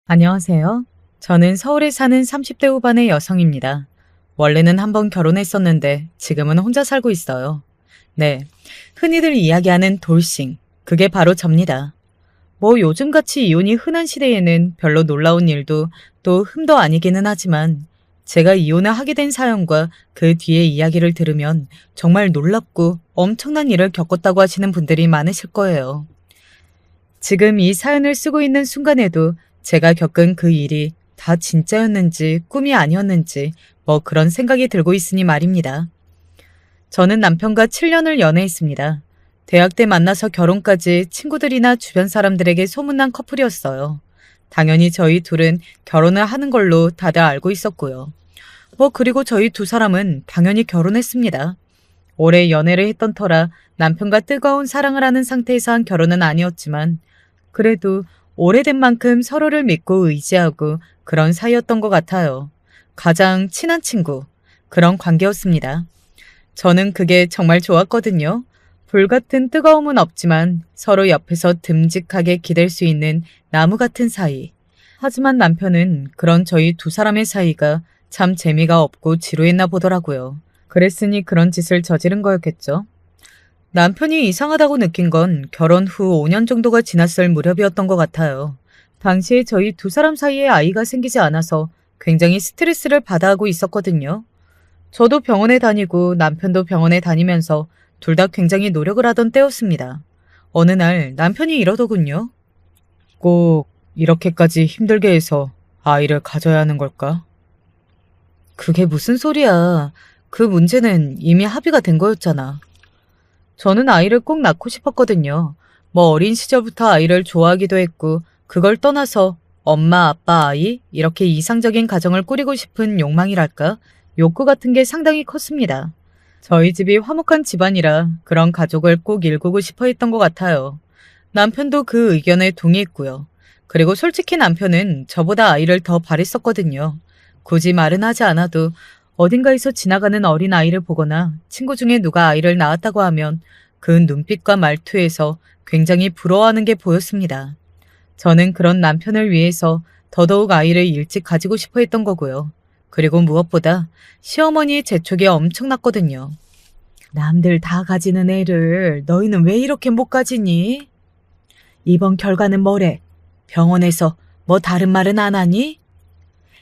안녕하세요. 저는 서울에 사는 30대 후반의 여성입니다. 원래는 한번 결혼했었는데 지금은 혼자 살고 있어요. 네, 흔히들 이야기하는 돌싱, 그게 바로 접니다. 뭐 요즘같이 이혼이 흔한 시대에는 별로 놀라운 일도 또 흠도 아니기는 하지만 제가 이혼을 하게 된 사연과 그 뒤의 이야기를 들으면 정말 놀랍고 엄청난 일을 겪었다고 하시는 분들이 많으실 거예요. 지금 이 사연을 쓰고 있는 순간에도 제가 겪은 그 일이 다 진짜였는지 꿈이 아니었는지 뭐 그런 생각이 들고 있으니 말입니다. 저는 남편과 7년을 연애했습니다. 대학 때 만나서 결혼까지 친구들이나 주변 사람들에게 소문난 커플이었어요. 당연히 저희 둘은 결혼을 하는 걸로 다들 알고 있었고요. 그리고 저희 두 사람은 당연히 결혼했습니다. 오래 연애를 했던 터라 남편과 뜨거운 사랑을 하는 상태에서 한 결혼은 아니었지만 그래도 오래된 만큼 서로를 믿고 의지하고 그런 사이였던 것 같아요. 가장 친한 친구, 그런 관계였습니다. 저는 그게 정말 좋았거든요. 불같은 뜨거움은 없지만 서로 옆에서 듬직하게 기댈 수 있는 나무 같은 사이. 하지만 남편은 그런 저희 두 사람의 사이가 참 재미가 없고 지루했나 보더라고요. 그랬으니 그런 짓을 저지른 거였겠죠. 남편이 이상하다고 느낀 건 결혼 후 5년 정도가 지났을 무렵이었던 것 같아요. 당시에 저희 두 사람 사이에 아이가 생기지 않아서 굉장히 스트레스를 받아하고 있었거든요. 저도 병원에 다니고 남편도 병원에 다니면서 둘 다 굉장히 노력을 하던 때였습니다. 어느 날 남편이 이러더군요. 꼭 이렇게까지 힘들게 해서 아이를 가져야 하는 걸까? 그게 무슨 소리야. 그 문제는 이미 합의가 된 거였잖아. 저는 아이를 꼭 낳고 싶었거든요. 어린 시절부터 아이를 좋아하기도 했고 그걸 떠나서 엄마, 아빠, 아이 이렇게 이상적인 가정을 꾸리고 싶은 욕망이랄까? 욕구 같은 게 상당히 컸습니다. 저희 집이 화목한 집안이라 그런 가족을 꼭 일구고 싶어 했던 것 같아요. 남편도 그 의견에 동의했고요. 그리고 솔직히 남편은 저보다 아이를 더 바랬었거든요. 굳이 말은 하지 않아도 어딘가에서 지나가는 어린 아이를 보거나 친구 중에 누가 아이를 낳았다고 하면 그 눈빛과 말투에서 굉장히 부러워하는 게 보였습니다. 저는 그런 남편을 위해서 더더욱 아이를 일찍 가지고 싶어 했던 거고요. 그리고 무엇보다 시어머니의 재촉이 엄청났거든요. 남들 다 가지는 애를 너희는 왜 이렇게 못 가지니? 이번 결과는 뭐래? 병원에서 뭐 다른 말은 안 하니?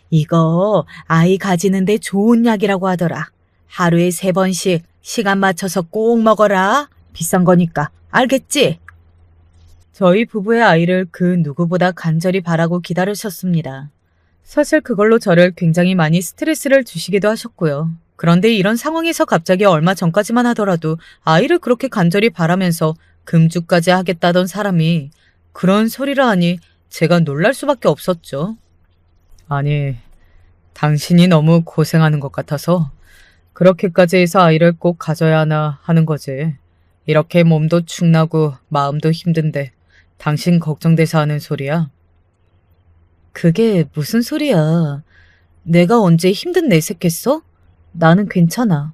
이거 아이 가지는데 좋은 약이라고 하더라. 하루에 3번씩 시간 맞춰서 꼭 먹어라. 비싼 거니까. 알겠지? 저희 부부의 아이를 그 누구보다 간절히 바라고 기다리셨습니다. 사실 그걸로 저를 굉장히 많이 스트레스를 주시기도 하셨고요. 그런데 이런 상황에서 갑자기 얼마 전까지만 하더라도 아이를 그렇게 간절히 바라면서 금주까지 하겠다던 사람이 그런 소리를 하니 제가 놀랄 수밖에 없었죠. 아니, 당신이 너무 고생하는 것 같아서 그렇게까지 해서 아이를 꼭 가져야 하나 하는 거지. 이렇게 몸도 축나고 마음도 힘든데 당신 걱정돼서 하는 소리야? 그게 무슨 소리야. 내가 언제 힘든 내색했어? 나는 괜찮아.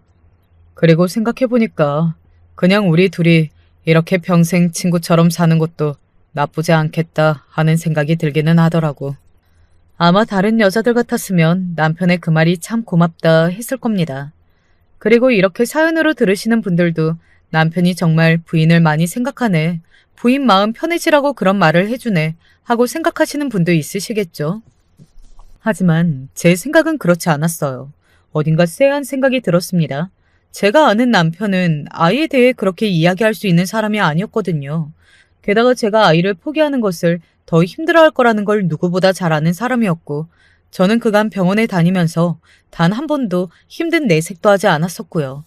그리고 생각해보니까 그냥 우리 둘이 이렇게 평생 친구처럼 사는 것도 나쁘지 않겠다 하는 생각이 들기는 하더라고. 아마 다른 여자들 같았으면 남편의 그 말이 참 고맙다 했을 겁니다. 그리고 이렇게 사연으로 들으시는 분들도 남편이 정말 부인을 많이 생각하네. 부인 마음 편해지라고 그런 말을 해주네. 하고 생각하시는 분도 있으시겠죠. 하지만 제 생각은 그렇지 않았어요. 어딘가 쎄한 생각이 들었습니다. 제가 아는 남편은 아이에 대해 그렇게 이야기할 수 있는 사람이 아니었거든요. 게다가 제가 아이를 포기하는 것을 더 힘들어할 거라는 걸 누구보다 잘 아는 사람이었고 저는 그간 병원에 다니면서 단 한 번도 힘든 내색도 하지 않았었고요.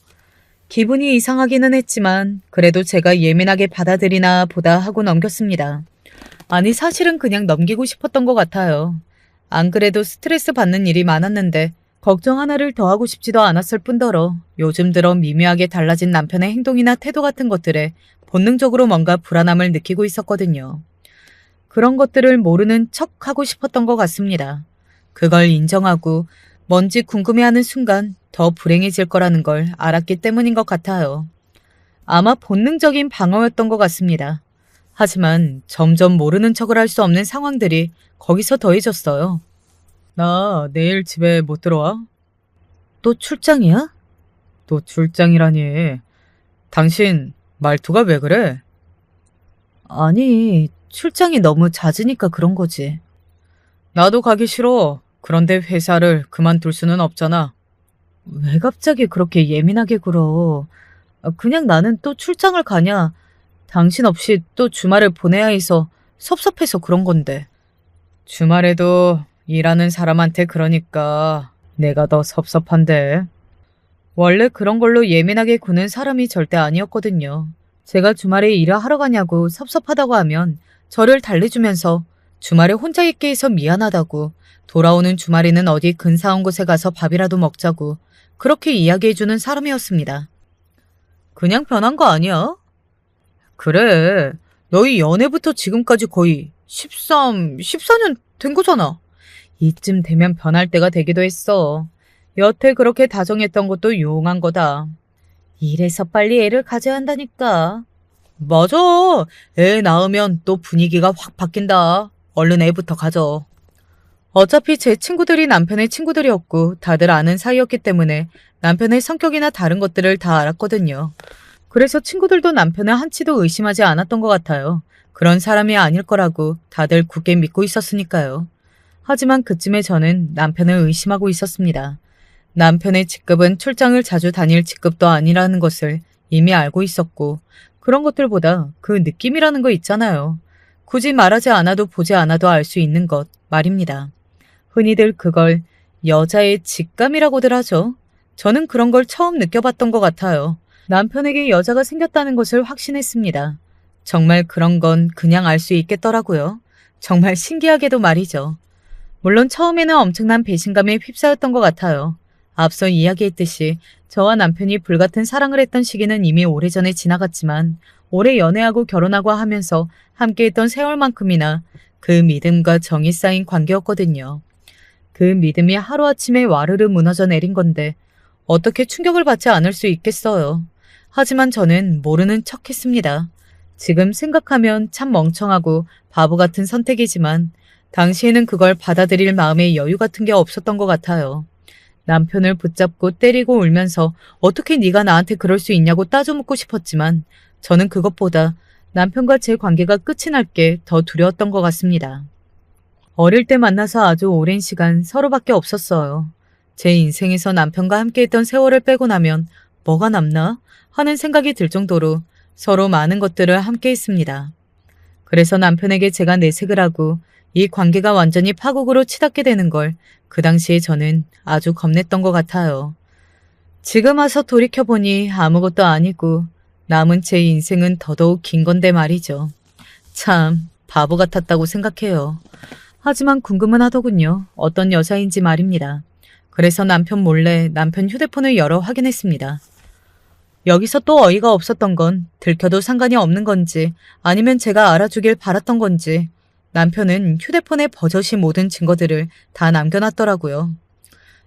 기분이 이상하기는 했지만 그래도 제가 예민하게 받아들이나 보다 하고 넘겼습니다. 아니 사실은 그냥 넘기고 싶었던 것 같아요. 안 그래도 스트레스 받는 일이 많았는데 걱정 하나를 더 하고 싶지도 않았을 뿐더러 요즘 들어 미묘하게 달라진 남편의 행동이나 태도 같은 것들에 본능적으로 뭔가 불안함을 느끼고 있었거든요. 그런 것들을 모르는 척 하고 싶었던 것 같습니다. 그걸 인정하고 뭔지 궁금해하는 순간 더 불행해질 거라는 걸 알았기 때문인 것 같아요. 아마 본능적인 방어였던 것 같습니다. 하지만 점점 모르는 척을 할 수 없는 상황들이 거기서 더해졌어요. 나 내일 집에 못 들어와? 또 출장이야? 또 출장이라니. 당신 말투가 왜 그래? 아니, 출장이 너무 잦으니까 그런 거지. 나도 가기 싫어. 그런데 회사를 그만둘 수는 없잖아. 왜 갑자기 그렇게 예민하게 굴어? 그냥 나는 또 출장을 가냐? 당신 없이 또 주말을 보내야 해서 섭섭해서 그런 건데. 주말에도 일하는 사람한테 그러니까 내가 더 섭섭한데. 원래 그런 걸로 예민하게 구는 사람이 절대 아니었거든요. 제가 주말에 일을 하러 가냐고 섭섭하다고 하면 저를 달래주면서 주말에 혼자 있게 해서 미안하다고, 돌아오는 주말에는 어디 근사한 곳에 가서 밥이라도 먹자고 그렇게 이야기해주는 사람이었습니다. 그냥 변한 거 아니야? 그래. 너희 연애부터 지금까지 거의 14년 된 거잖아. 이쯤 되면 변할 때가 되기도 했어. 여태 그렇게 다정했던 것도 용한 거다. 이래서 빨리 애를 가져야 한다니까. 맞아. 애 낳으면 또 분위기가 확 바뀐다. 얼른 애부터 가져. 어차피 제 친구들이 남편의 친구들이었고 다들 아는 사이였기 때문에 남편의 성격이나 다른 것들을 다 알았거든요. 그래서 친구들도 남편을 한치도 의심하지 않았던 것 같아요. 그런 사람이 아닐 거라고 다들 굳게 믿고 있었으니까요. 하지만 그쯤에 저는 남편을 의심하고 있었습니다. 남편의 직급은 출장을 자주 다닐 직급도 아니라는 것을 이미 알고 있었고, 그런 것들보다 그 느낌이라는 거 있잖아요. 굳이 말하지 않아도 보지 않아도 알 수 있는 것 말입니다. 흔히들 그걸 여자의 직감이라고들 하죠. 저는 그런 걸 처음 느껴봤던 것 같아요. 남편에게 여자가 생겼다는 것을 확신했습니다. 정말 그런 건 그냥 알 수 있겠더라고요. 정말 신기하게도 말이죠. 물론 처음에는 엄청난 배신감에 휩싸였던 것 같아요. 앞서 이야기했듯이 저와 남편이 불같은 사랑을 했던 시기는 이미 오래전에 지나갔지만, 오래 연애하고 결혼하고 하면서 함께했던 세월만큼이나 그 믿음과 정이 쌓인 관계였거든요. 그 믿음이 하루아침에 와르르 무너져 내린 건데 어떻게 충격을 받지 않을 수 있겠어요. 하지만 저는 모르는 척했습니다. 지금 생각하면 참 멍청하고 바보 같은 선택이지만 당시에는 그걸 받아들일 마음의 여유 같은 게 없었던 것 같아요. 남편을 붙잡고 때리고 울면서 어떻게 네가 나한테 그럴 수 있냐고 따져 묻고 싶었지만 저는 그것보다 남편과 제 관계가 끝이 날 게 더 두려웠던 것 같습니다. 어릴 때 만나서 아주 오랜 시간 서로밖에 없었어요. 제 인생에서 남편과 함께했던 세월을 빼고 나면 뭐가 남나 하는 생각이 들 정도로 서로 많은 것들을 함께했습니다. 그래서 남편에게 제가 내색을 하고 이 관계가 완전히 파국으로 치닫게 되는 걸 그 당시에 저는 아주 겁냈던 것 같아요. 지금 와서 돌이켜보니 아무것도 아니고 남은 제 인생은 더더욱 긴 건데 말이죠. 참 바보 같았다고 생각해요. 하지만 궁금은 하더군요. 어떤 여자인지 말입니다. 그래서 남편 몰래 남편 휴대폰을 열어 확인했습니다. 여기서 또 어이가 없었던 건 들켜도 상관이 없는 건지 아니면 제가 알아주길 바랐던 건지 남편은 휴대폰에 버젓이 모든 증거들을 다 남겨놨더라고요.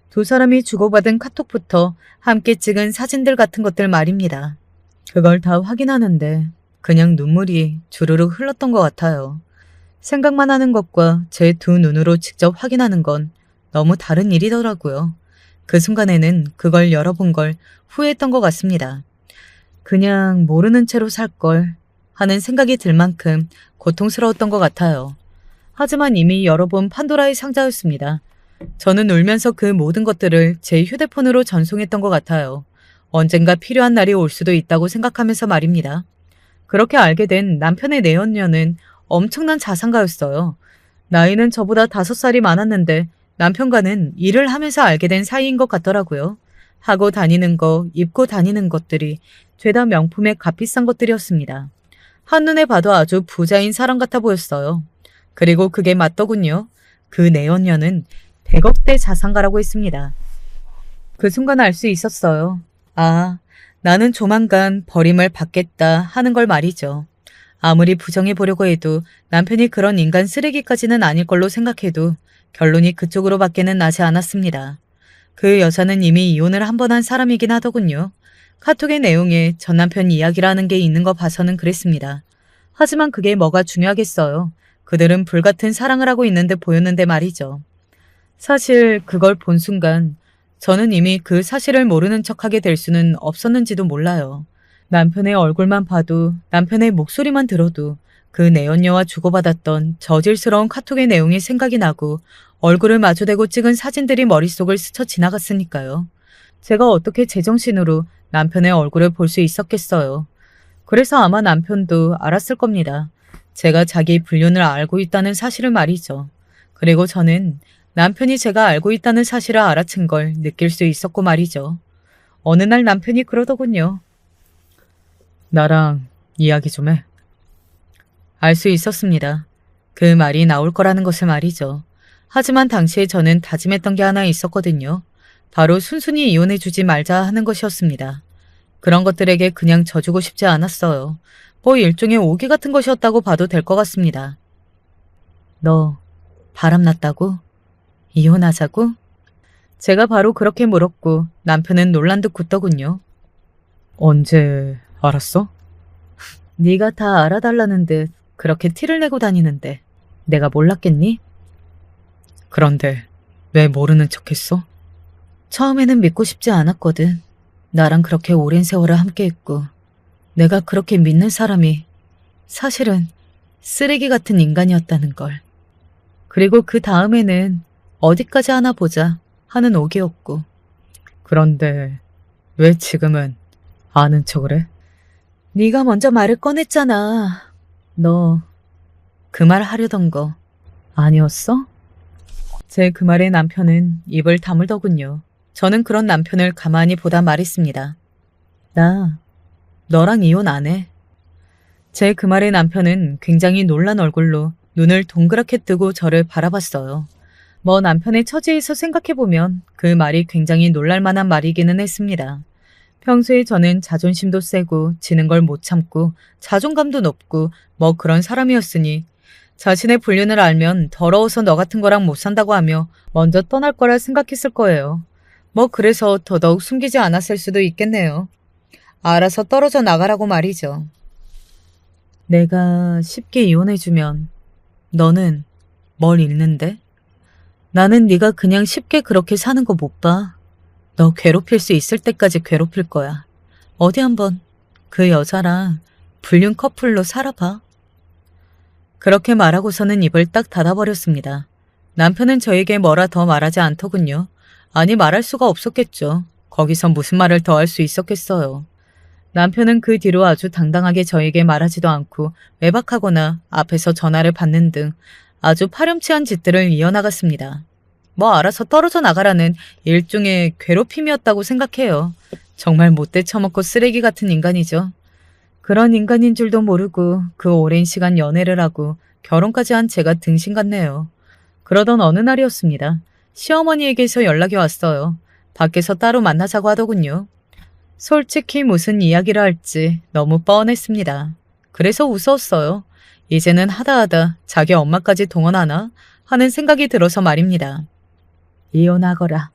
두 사람이 주고받은 카톡부터 함께 찍은 사진들 같은 것들 말입니다. 그걸 다 확인하는데 그냥 눈물이 주르륵 흘렀던 것 같아요. 생각만 하는 것과 제 두 눈으로 직접 확인하는 건 너무 다른 일이더라고요. 그 순간에는 그걸 열어본 걸 후회했던 것 같습니다. 그냥 모르는 채로 살 걸 하는 생각이 들 만큼 고통스러웠던 것 같아요. 하지만 이미 열어본 판도라의 상자였습니다. 저는 울면서 그 모든 것들을 제 휴대폰으로 전송했던 것 같아요. 언젠가 필요한 날이 올 수도 있다고 생각하면서 말입니다. 그렇게 알게 된 남편의 내연녀는 엄청난 자산가였어요. 나이는 저보다 5살이 많았는데 남편과는 일을 하면서 알게 된 사이인 것 같더라고요. 하고 다니는 거, 입고 다니는 것들이 죄다 명품의 값비싼 것들이었습니다. 한눈에 봐도 아주 부자인 사람 같아 보였어요. 그리고 그게 맞더군요. 그 내연녀는 100억대 자산가라고 했습니다. 그 순간 알 수 있었어요. 아, 나는 조만간 버림을 받겠다 하는 걸 말이죠. 아무리 부정해 보려고 해도 남편이 그런 인간 쓰레기까지는 아닐 걸로 생각해도 결론이 그쪽으로 밖에는 나지 않았습니다. 그 여자는 이미 이혼을 한 번 한 사람이긴 하더군요. 카톡의 내용에 전 남편 이야기라는 게 있는 거 봐서는 그랬습니다. 하지만 그게 뭐가 중요하겠어요. 그들은 불같은 사랑을 하고 있는 듯 보였는데 말이죠. 사실 그걸 본 순간 저는 이미 그 사실을 모르는 척하게 될 수는 없었는지도 몰라요. 남편의 얼굴만 봐도, 남편의 목소리만 들어도 그 내연녀와 주고받았던 저질스러운 카톡의 내용이 생각이 나고 얼굴을 마주대고 찍은 사진들이 머릿속을 스쳐 지나갔으니까요. 제가 어떻게 제정신으로 남편의 얼굴을 볼 수 있었겠어요. 그래서 아마 남편도 알았을 겁니다. 제가 자기 불륜을 알고 있다는 사실을 말이죠. 그리고 저는 남편이 제가 알고 있다는 사실을 알아챈 걸 느낄 수 있었고 말이죠. 어느 날 남편이 그러더군요. 나랑 이야기 좀 해. 알 수 있었습니다. 그 말이 나올 거라는 것을 말이죠. 하지만 당시에 저는 다짐했던 게 하나 있었거든요. 바로 순순히 이혼해주지 말자 하는 것이었습니다. 그런 것들에게 그냥 져주고 싶지 않았어요. 뭐 일종의 오기 같은 것이었다고 봐도 될 것 같습니다. 너 바람났다고? 이혼하자고? 제가 바로 그렇게 물었고 남편은 놀란 듯 굳더군요. 언제 알았어? 네가 다 알아달라는 듯 그렇게 티를 내고 다니는데 내가 몰랐겠니? 그런데 왜 모르는 척했어? 처음에는 믿고 싶지 않았거든. 나랑 그렇게 오랜 세월을 함께했고 내가 그렇게 믿는 사람이 사실은 쓰레기 같은 인간이었다는 걸. 그리고 그 다음에는 어디까지 하나 보자 하는 오기였고. 그런데 왜 지금은 아는 척을 해? 네가 먼저 말을 꺼냈잖아. 너 그 말 하려던 거 아니었어? 제 그 말에 남편은 입을 다물더군요. 저는 그런 남편을 가만히 보다 말했습니다. 나 너랑 이혼 안 해. 제 그 말에 남편은 굉장히 놀란 얼굴로 눈을 동그랗게 뜨고 저를 바라봤어요. 뭐 남편의 처지에서 생각해보면 그 말이 굉장히 놀랄만한 말이기는 했습니다. 평소에 저는 자존심도 세고 지는 걸 못 참고 자존감도 높고 뭐 그런 사람이었으니 자신의 불륜을 알면 더러워서 너 같은 거랑 못 산다고 하며 먼저 떠날 거라 생각했을 거예요. 뭐 그래서 더더욱 숨기지 않았을 수도 있겠네요. 알아서 떨어져 나가라고 말이죠. 내가 쉽게 이혼해주면 너는 뭘 잃는데? 나는 네가 그냥 쉽게 그렇게 사는 거 못 봐. 너 괴롭힐 수 있을 때까지 괴롭힐 거야. 어디 한번 그 여자랑 불륜 커플로 살아봐. 그렇게 말하고서는 입을 딱 닫아버렸습니다. 남편은 저에게 뭐라 더 말하지 않더군요. 아니 말할 수가 없었겠죠. 거기서 무슨 말을 더 할 수 있었겠어요. 남편은 그 뒤로 아주 당당하게 저에게 말하지도 않고 외박하거나 앞에서 전화를 받는 등 아주 파렴치한 짓들을 이어나갔습니다. 뭐 알아서 떨어져 나가라는 일종의 괴롭힘이었다고 생각해요. 정말 못돼 처먹고 쓰레기 같은 인간이죠. 그런 인간인 줄도 모르고 그 오랜 시간 연애를 하고 결혼까지 한 제가 등신 같네요. 그러던 어느 날이었습니다. 시어머니에게서 연락이 왔어요. 밖에서 따로 만나자고 하더군요. 솔직히 무슨 이야기를 할지 너무 뻔했습니다. 그래서 웃었어요. 이제는 하다하다 자기 엄마까지 동원하나 하는 생각이 들어서 말입니다. 이혼하거라.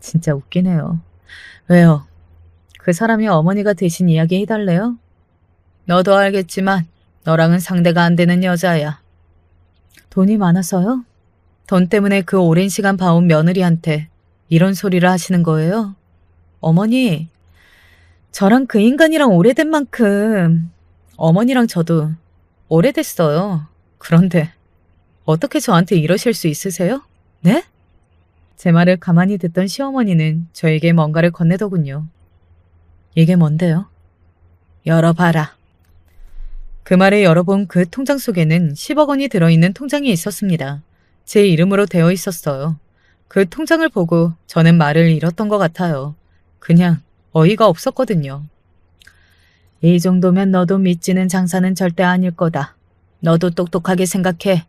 진짜 웃기네요. 왜요? 그 사람이 어머니가 대신 이야기 해달래요? 너도 알겠지만 너랑은 상대가 안 되는 여자야. 돈이 많아서요? 돈 때문에 그 오랜 시간 봐온 며느리한테 이런 소리를 하시는 거예요? 어머니, 저랑 그 인간이랑 오래된 만큼 어머니랑 저도 오래됐어요. 그런데 어떻게 저한테 이러실 수 있으세요? 네? 제 말을 가만히 듣던 시어머니는 저에게 뭔가를 건네더군요. 이게 뭔데요? 열어봐라. 그 말에 열어본 그 통장 속에는 10억 원이 들어있는 통장이 있었습니다. 제 이름으로 되어 있었어요. 그 통장을 보고 저는 말을 잃었던 것 같아요. 그냥 어이가 없었거든요. 이 정도면 너도 믿지는 장사는 절대 아닐 거다. 너도 똑똑하게 생각해.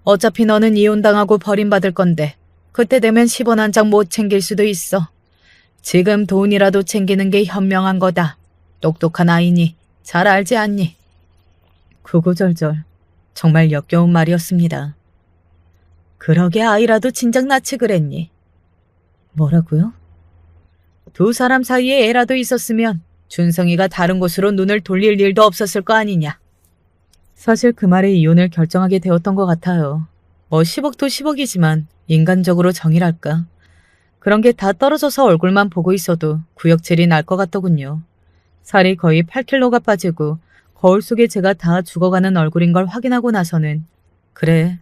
어차피 너는 이혼당하고 버림받을 건데 그때 되면 10원 한 장 못 챙길 수도 있어. 지금 돈이라도 챙기는 게 현명한 거다. 똑똑한 아이니 잘 알지 않니? 구구절절 정말 역겨운 말이었습니다. 그러게 아이라도 진작 낳지 그랬니? 뭐라고요? 두 사람 사이에 애라도 있었으면 준성이가 다른 곳으로 눈을 돌릴 일도 없었을 거 아니냐. 사실 그 말에 이혼을 결정하게 되었던 것 같아요. 뭐 10억도 10억이지만 인간적으로 정이랄까. 그런 게 다 떨어져서 얼굴만 보고 있어도 구역질이 날 것 같더군요. 살이 거의 8kg가 빠지고 거울 속에 제가 다 죽어가는 얼굴인 걸 확인하고 나서는 그래,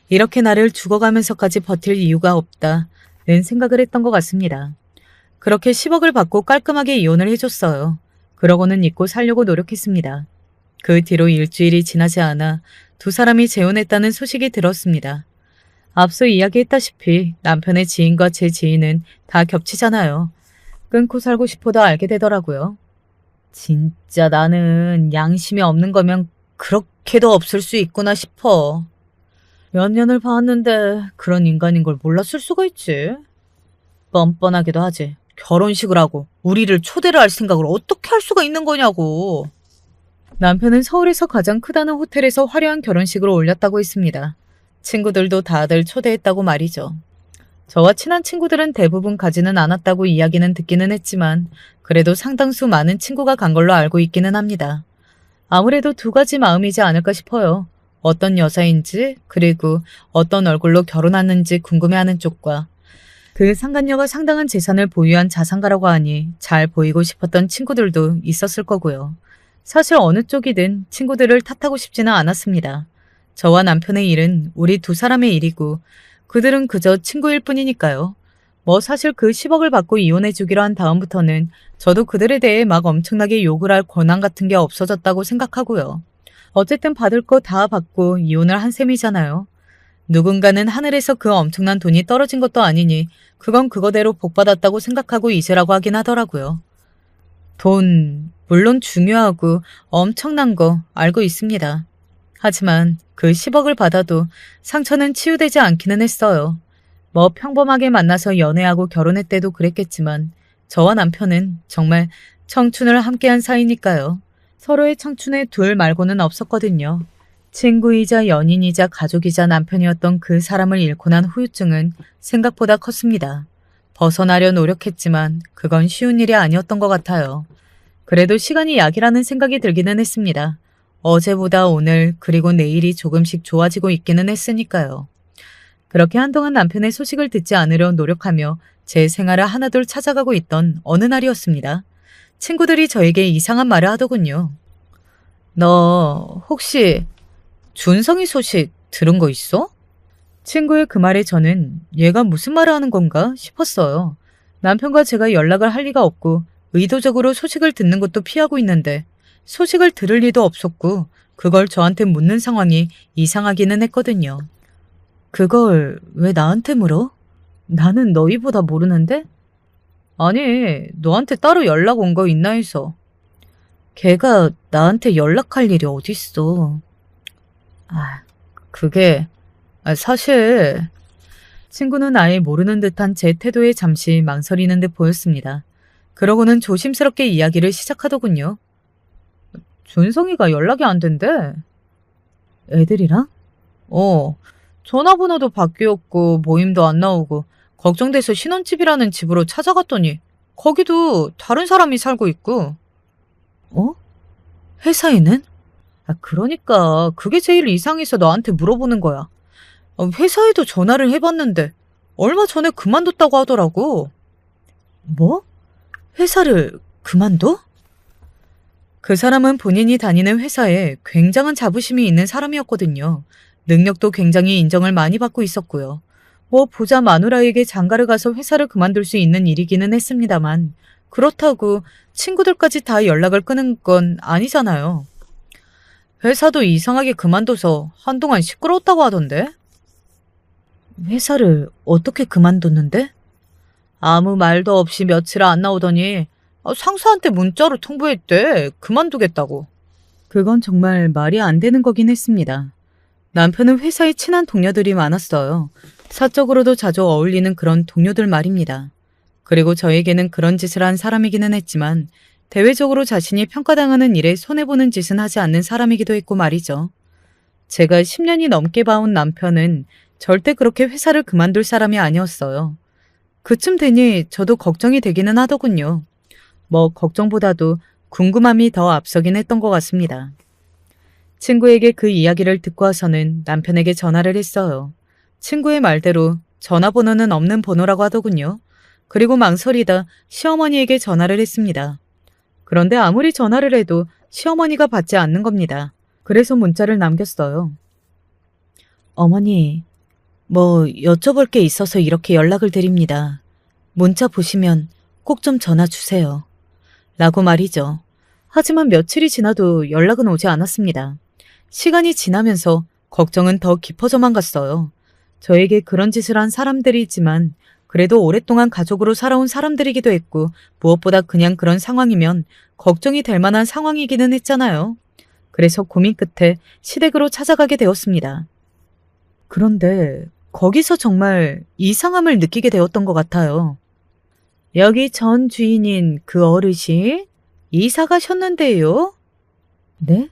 이렇게 나를 죽어가면서까지 버틸 이유가 없다는 생각을 했던 것 같습니다. 그렇게 10억을 받고 깔끔하게 이혼을 해줬어요. 그러고는 잊고 살려고 노력했습니다. 그 뒤로 일주일이 지나지 않아 두 사람이 재혼했다는 소식이 들었습니다. 앞서 이야기했다시피 남편의 지인과 제 지인은 다 겹치잖아요. 끊고 살고 싶어도 알게 되더라고요. 진짜 나는 양심이 없는 거면 그렇게도 없을 수 있구나 싶어. 몇 년을 봐왔는데 그런 인간인 걸 몰랐을 수가 있지. 뻔뻔하기도 하지. 결혼식을 하고 우리를 초대를 할 생각을 어떻게 할 수가 있는 거냐고. 남편은 서울에서 가장 크다는 호텔에서 화려한 결혼식을 올렸다고 했습니다. 친구들도 다들 초대했다고 말이죠. 저와 친한 친구들은 대부분 가지는 않았다고 이야기는 듣기는 했지만 그래도 상당수 많은 친구가 간 걸로 알고 있기는 합니다. 아무래도 두 가지 마음이지 않을까 싶어요. 어떤 여자인지 그리고 어떤 얼굴로 결혼하는지 궁금해하는 쪽과 그 상간녀가 상당한 재산을 보유한 자산가라고 하니 잘 보이고 싶었던 친구들도 있었을 거고요. 사실 어느 쪽이든 친구들을 탓하고 싶지는 않았습니다. 저와 남편의 일은 우리 두 사람의 일이고 그들은 그저 친구일 뿐이니까요. 뭐 사실 그 10억을 받고 이혼해주기로 한 다음부터는 저도 그들에 대해 막 엄청나게 욕을 할 권한 같은 게 없어졌다고 생각하고요. 어쨌든 받을 거 다 받고 이혼을 한 셈이잖아요. 누군가는 하늘에서 그 엄청난 돈이 떨어진 것도 아니니 그건 그거대로 복받았다고 생각하고 이제라고 하긴 하더라고요. 돈, 물론 중요하고 엄청난 거 알고 있습니다. 하지만 그 10억을 받아도 상처는 치유되지 않기는 했어요. 뭐 평범하게 만나서 연애하고 결혼했대도 그랬겠지만 저와 남편은 정말 청춘을 함께한 사이니까요. 서로의 청춘에 둘 말고는 없었거든요. 친구이자 연인이자 가족이자 남편이었던 그 사람을 잃고 난 후유증은 생각보다 컸습니다. 벗어나려 노력했지만 그건 쉬운 일이 아니었던 것 같아요. 그래도 시간이 약이라는 생각이 들기는 했습니다. 어제보다 오늘 그리고 내일이 조금씩 좋아지고 있기는 했으니까요. 그렇게 한동안 남편의 소식을 듣지 않으려 노력하며 제 생활을 하나둘 찾아가고 있던 어느 날이었습니다. 친구들이 저에게 이상한 말을 하더군요. 너 혹시 준성이 소식 들은 거 있어? 친구의 그 말에 저는 얘가 무슨 말을 하는 건가 싶었어요. 남편과 제가 연락을 할 리가 없고 의도적으로 소식을 듣는 것도 피하고 있는데 소식을 들을 리도 없었고 그걸 저한테 묻는 상황이 이상하기는 했거든요. 그걸 왜 나한테 물어? 나는 너희보다 모르는데? 아니, 너한테 따로 연락 온 거 있나 해서. 걔가 나한테 연락할 일이 어딨어. 그게 사실 친구는 아예 모르는 듯한 제 태도에 잠시 망설이는 듯 보였습니다. 그러고는 조심스럽게 이야기를 시작하더군요. 준성이가 연락이 안 된대. 애들이랑? 전화번호도 바뀌었고 모임도 안 나오고 걱정돼서 신혼집이라는 집으로 찾아갔더니 거기도 다른 사람이 살고 있고. 회사에는? 그러니까 그게 제일 이상해서 너한테 물어보는 거야. 회사에도 전화를 해봤는데 얼마 전에 그만뒀다고 하더라고. 뭐? 회사를 그만둬? 그 사람은 본인이 다니는 회사에 굉장한 자부심이 있는 사람이었거든요. 능력도 굉장히 인정을 많이 받고 있었고요. 뭐 부자 마누라에게 장가를 가서 회사를 그만둘 수 있는 일이기는 했습니다만 그렇다고 친구들까지 다 연락을 끊은 건 아니잖아요. 회사도 이상하게 그만둬서 한동안 시끄러웠다고 하던데? 회사를 어떻게 그만뒀는데? 아무 말도 없이 며칠 안 나오더니 상사한테 문자로 통보했대. 그만두겠다고. 그건 정말 말이 안 되는 거긴 했습니다. 남편은 회사에 친한 동료들이 많았어요. 사적으로도 자주 어울리는 그런 동료들 말입니다. 그리고 저에게는 그런 짓을 한 사람이기는 했지만 대외적으로 자신이 평가당하는 일에 손해보는 짓은 하지 않는 사람이기도 했고 말이죠. 제가 10년이 넘게 봐온 남편은 절대 그렇게 회사를 그만둘 사람이 아니었어요. 그쯤 되니 저도 걱정이 되기는 하더군요. 뭐 걱정보다도 궁금함이 더 앞서긴 했던 것 같습니다. 친구에게 그 이야기를 듣고 와서는 남편에게 전화를 했어요. 친구의 말대로 전화번호는 없는 번호라고 하더군요. 그리고 망설이다 시어머니에게 전화를 했습니다. 그런데 아무리 전화를 해도 시어머니가 받지 않는 겁니다. 그래서 문자를 남겼어요. 어머니, 뭐 여쭤볼 게 있어서 이렇게 연락을 드립니다. 문자 보시면 꼭 좀 전화 주세요. 라고 말이죠. 하지만 며칠이 지나도 연락은 오지 않았습니다. 시간이 지나면서 걱정은 더 깊어져만 갔어요. 저에게 그런 짓을 한 사람들이지만 그래도 오랫동안 가족으로 살아온 사람들이기도 했고 무엇보다 그냥 그런 상황이면 걱정이 될 만한 상황이기는 했잖아요. 그래서 고민 끝에 시댁으로 찾아가게 되었습니다. 그런데 거기서 정말 이상함을 느끼게 되었던 것 같아요. 여기 전 주인인 그 어르신 이사 가셨는데요? 네?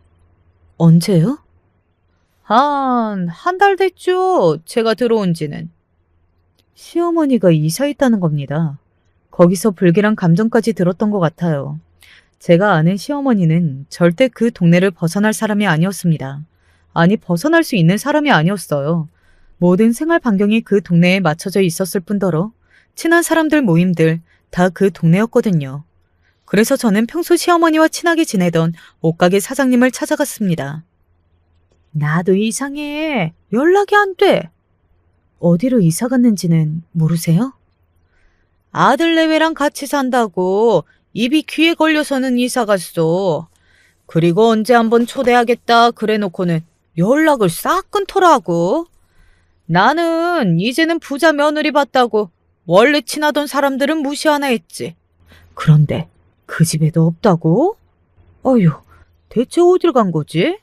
언제요? 한 달 됐죠. 제가 들어온 지는. 시어머니가 이사했다는 겁니다. 거기서 불길한 감정까지 들었던 것 같아요. 제가 아는 시어머니는 절대 그 동네를 벗어날 사람이 아니었습니다. 아니, 벗어날 수 있는 사람이 아니었어요. 모든 생활 반경이 그 동네에 맞춰져 있었을 뿐더러 친한 사람들 모임들 다 그 동네였거든요. 그래서 저는 평소 시어머니와 친하게 지내던 옷가게 사장님을 찾아갔습니다. 나도 이상해. 연락이 안 돼. 어디로 이사 갔는지는 모르세요? 아들내외랑 같이 산다고 입이 귀에 걸려서는 이사 갔어. 그리고 언제 한번 초대하겠다 그래놓고는 연락을 싹 끊더라고. 나는 이제는 부자 며느리 봤다고 원래 친하던 사람들은 무시하나 했지. 그런데 그 집에도 없다고? 어휴, 대체 어딜 간 거지?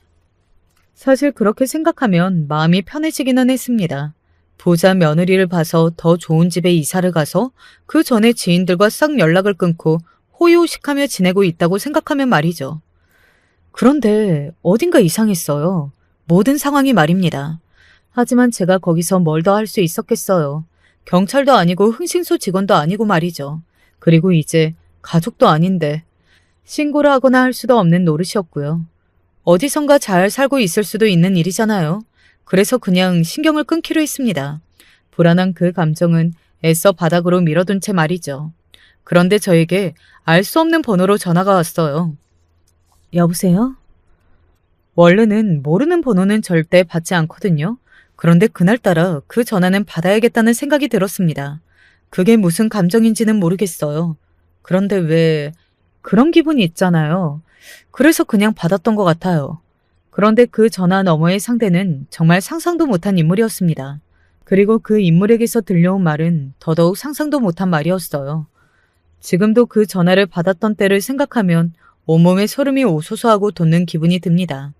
사실 그렇게 생각하면 마음이 편해지기는 했습니다. 부자 며느리를 봐서 더 좋은 집에 이사를 가서 그 전에 지인들과 싹 연락을 끊고 호의호식하며 지내고 있다고 생각하면 말이죠. 그런데 어딘가 이상했어요. 모든 상황이 말입니다. 하지만 제가 거기서 뭘 더 할 수 있었겠어요. 경찰도 아니고 흥신소 직원도 아니고 말이죠. 그리고 이제 가족도 아닌데 신고를 하거나 할 수도 없는 노릇이었고요. 어디선가 잘 살고 있을 수도 있는 일이잖아요. 그래서 그냥 신경을 끊기로 했습니다. 불안한 그 감정은 애써 바닥으로 밀어둔 채 말이죠. 그런데 저에게 알 수 없는 번호로 전화가 왔어요. 여보세요? 원래는 모르는 번호는 절대 받지 않거든요. 그런데 그날따라 그 전화는 받아야겠다는 생각이 들었습니다. 그게 무슨 감정인지는 모르겠어요. 그런데 왜 그런 기분이 있잖아요. 그래서 그냥 받았던 것 같아요. 그런데 그 전화 너머의 상대는 정말 상상도 못한 인물이었습니다. 그리고 그 인물에게서 들려온 말은 더더욱 상상도 못한 말이었어요. 지금도 그 전화를 받았던 때를 생각하면 온몸에 소름이 오소소하고 돋는 기분이 듭니다.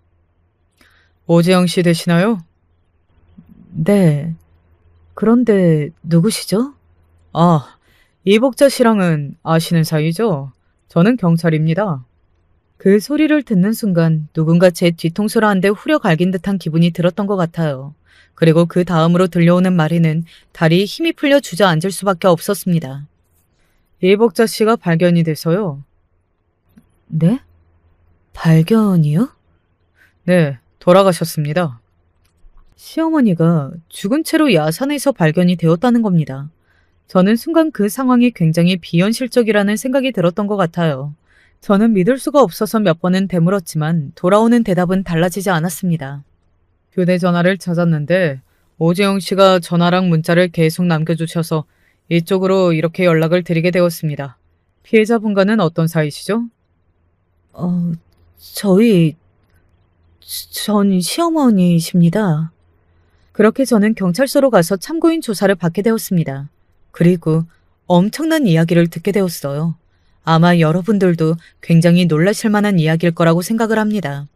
오재영 씨 되시나요? 네. 그런데 누구시죠? 아, 이복자 씨랑은 아시는 사이죠? 저는 경찰입니다. 그 소리를 듣는 순간 누군가 제 뒤통수를 한 대 후려 갈긴 듯한 기분이 들었던 것 같아요. 그리고 그 다음으로 들려오는 말에는 다리에 힘이 풀려 주저앉을 수밖에 없었습니다. 이복자 씨가 발견이 돼서요. 네? 발견이요? 네, 돌아가셨습니다. 시어머니가 죽은 채로 야산에서 발견이 되었다는 겁니다. 저는 순간 그 상황이 굉장히 비현실적이라는 생각이 들었던 것 같아요. 저는 믿을 수가 없어서 몇 번은 되물었지만 돌아오는 대답은 달라지지 않았습니다. 휴대전화를 찾았는데 오재영 씨가 전화랑 문자를 계속 남겨주셔서 이쪽으로 이렇게 연락을 드리게 되었습니다. 피해자분과는 어떤 사이시죠? 저희 전 시어머니십니다. 그렇게 저는 경찰서로 가서 참고인 조사를 받게 되었습니다. 그리고 엄청난 이야기를 듣게 되었어요. 아마 여러분들도 굉장히 놀라실 만한 이야기일 거라고 생각을 합니다.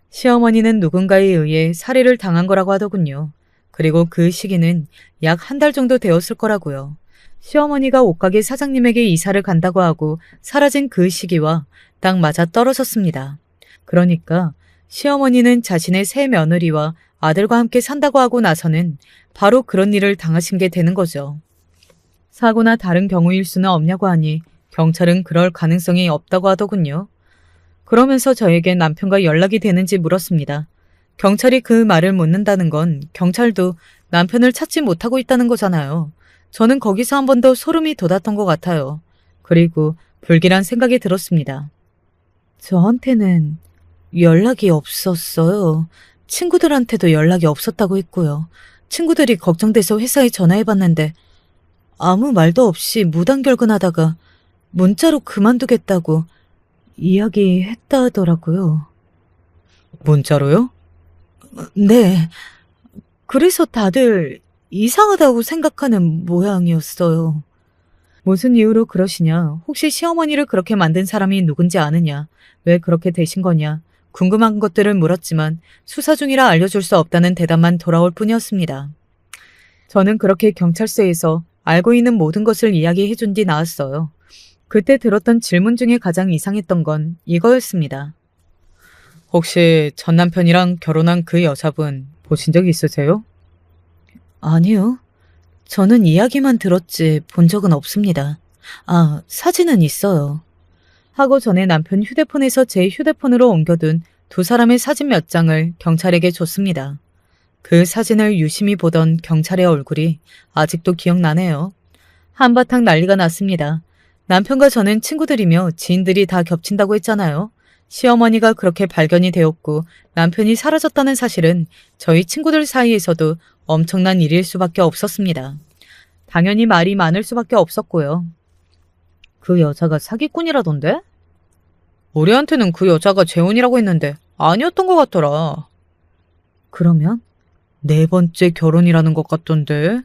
시어머니는 누군가에 의해 살해를 당한 거라고 하더군요. 그리고 그 시기는 약 한 달 정도 되었을 거라고요. 시어머니가 옷가게 사장님에게 이사를 간다고 하고 사라진 그 시기와 딱 맞아 떨어졌습니다. 그러니까 시어머니는 자신의 새 며느리와 아들과 함께 산다고 하고 나서는 바로 그런 일을 당하신 게 되는 거죠. 사고나 다른 경우일 수는 없냐고 하니 경찰은 그럴 가능성이 없다고 하더군요. 그러면서 저에게 남편과 연락이 되는지 물었습니다. 경찰이 그 말을 묻는다는 건 경찰도 남편을 찾지 못하고 있다는 거잖아요. 저는 거기서 한 번 더 소름이 돋았던 것 같아요. 그리고 불길한 생각이 들었습니다. 저한테는 연락이 없었어요. 친구들한테도 연락이 없었다고 했고요. 친구들이 걱정돼서 회사에 전화해봤는데 아무 말도 없이 무단결근하다가 문자로 그만두겠다고 이야기했다 하더라고요. 문자로요? 네. 그래서 다들 이상하다고 생각하는 모양이었어요. 무슨 이유로 그러시냐? 혹시 시어머니를 그렇게 만든 사람이 누군지 아느냐? 왜 그렇게 되신 거냐? 궁금한 것들을 물었지만 수사 중이라 알려줄 수 없다는 대답만 돌아올 뿐이었습니다. 저는 그렇게 경찰서에서 알고 있는 모든 것을 이야기해 준 뒤 나왔어요. 그때 들었던 질문 중에 가장 이상했던 건 이거였습니다. 혹시 전 남편이랑 결혼한 그 여자분 보신 적 있으세요? 아니요. 저는 이야기만 들었지 본 적은 없습니다. 아, 사진은 있어요. 하고 전에 남편 휴대폰에서 제 휴대폰으로 옮겨둔 두 사람의 사진 몇 장을 경찰에게 줬습니다. 그 사진을 유심히 보던 경찰의 얼굴이 아직도 기억나네요. 한바탕 난리가 났습니다. 남편과 저는 친구들이며 지인들이 다 겹친다고 했잖아요. 시어머니가 그렇게 발견이 되었고 남편이 사라졌다는 사실은 저희 친구들 사이에서도 엄청난 일일 수밖에 없었습니다. 당연히 말이 많을 수밖에 없었고요. 그 여자가 사기꾼이라던데? 우리한테는 그 여자가 재혼이라고 했는데 아니었던 것 같더라. 그러면 네 번째 결혼이라는 것 같던데?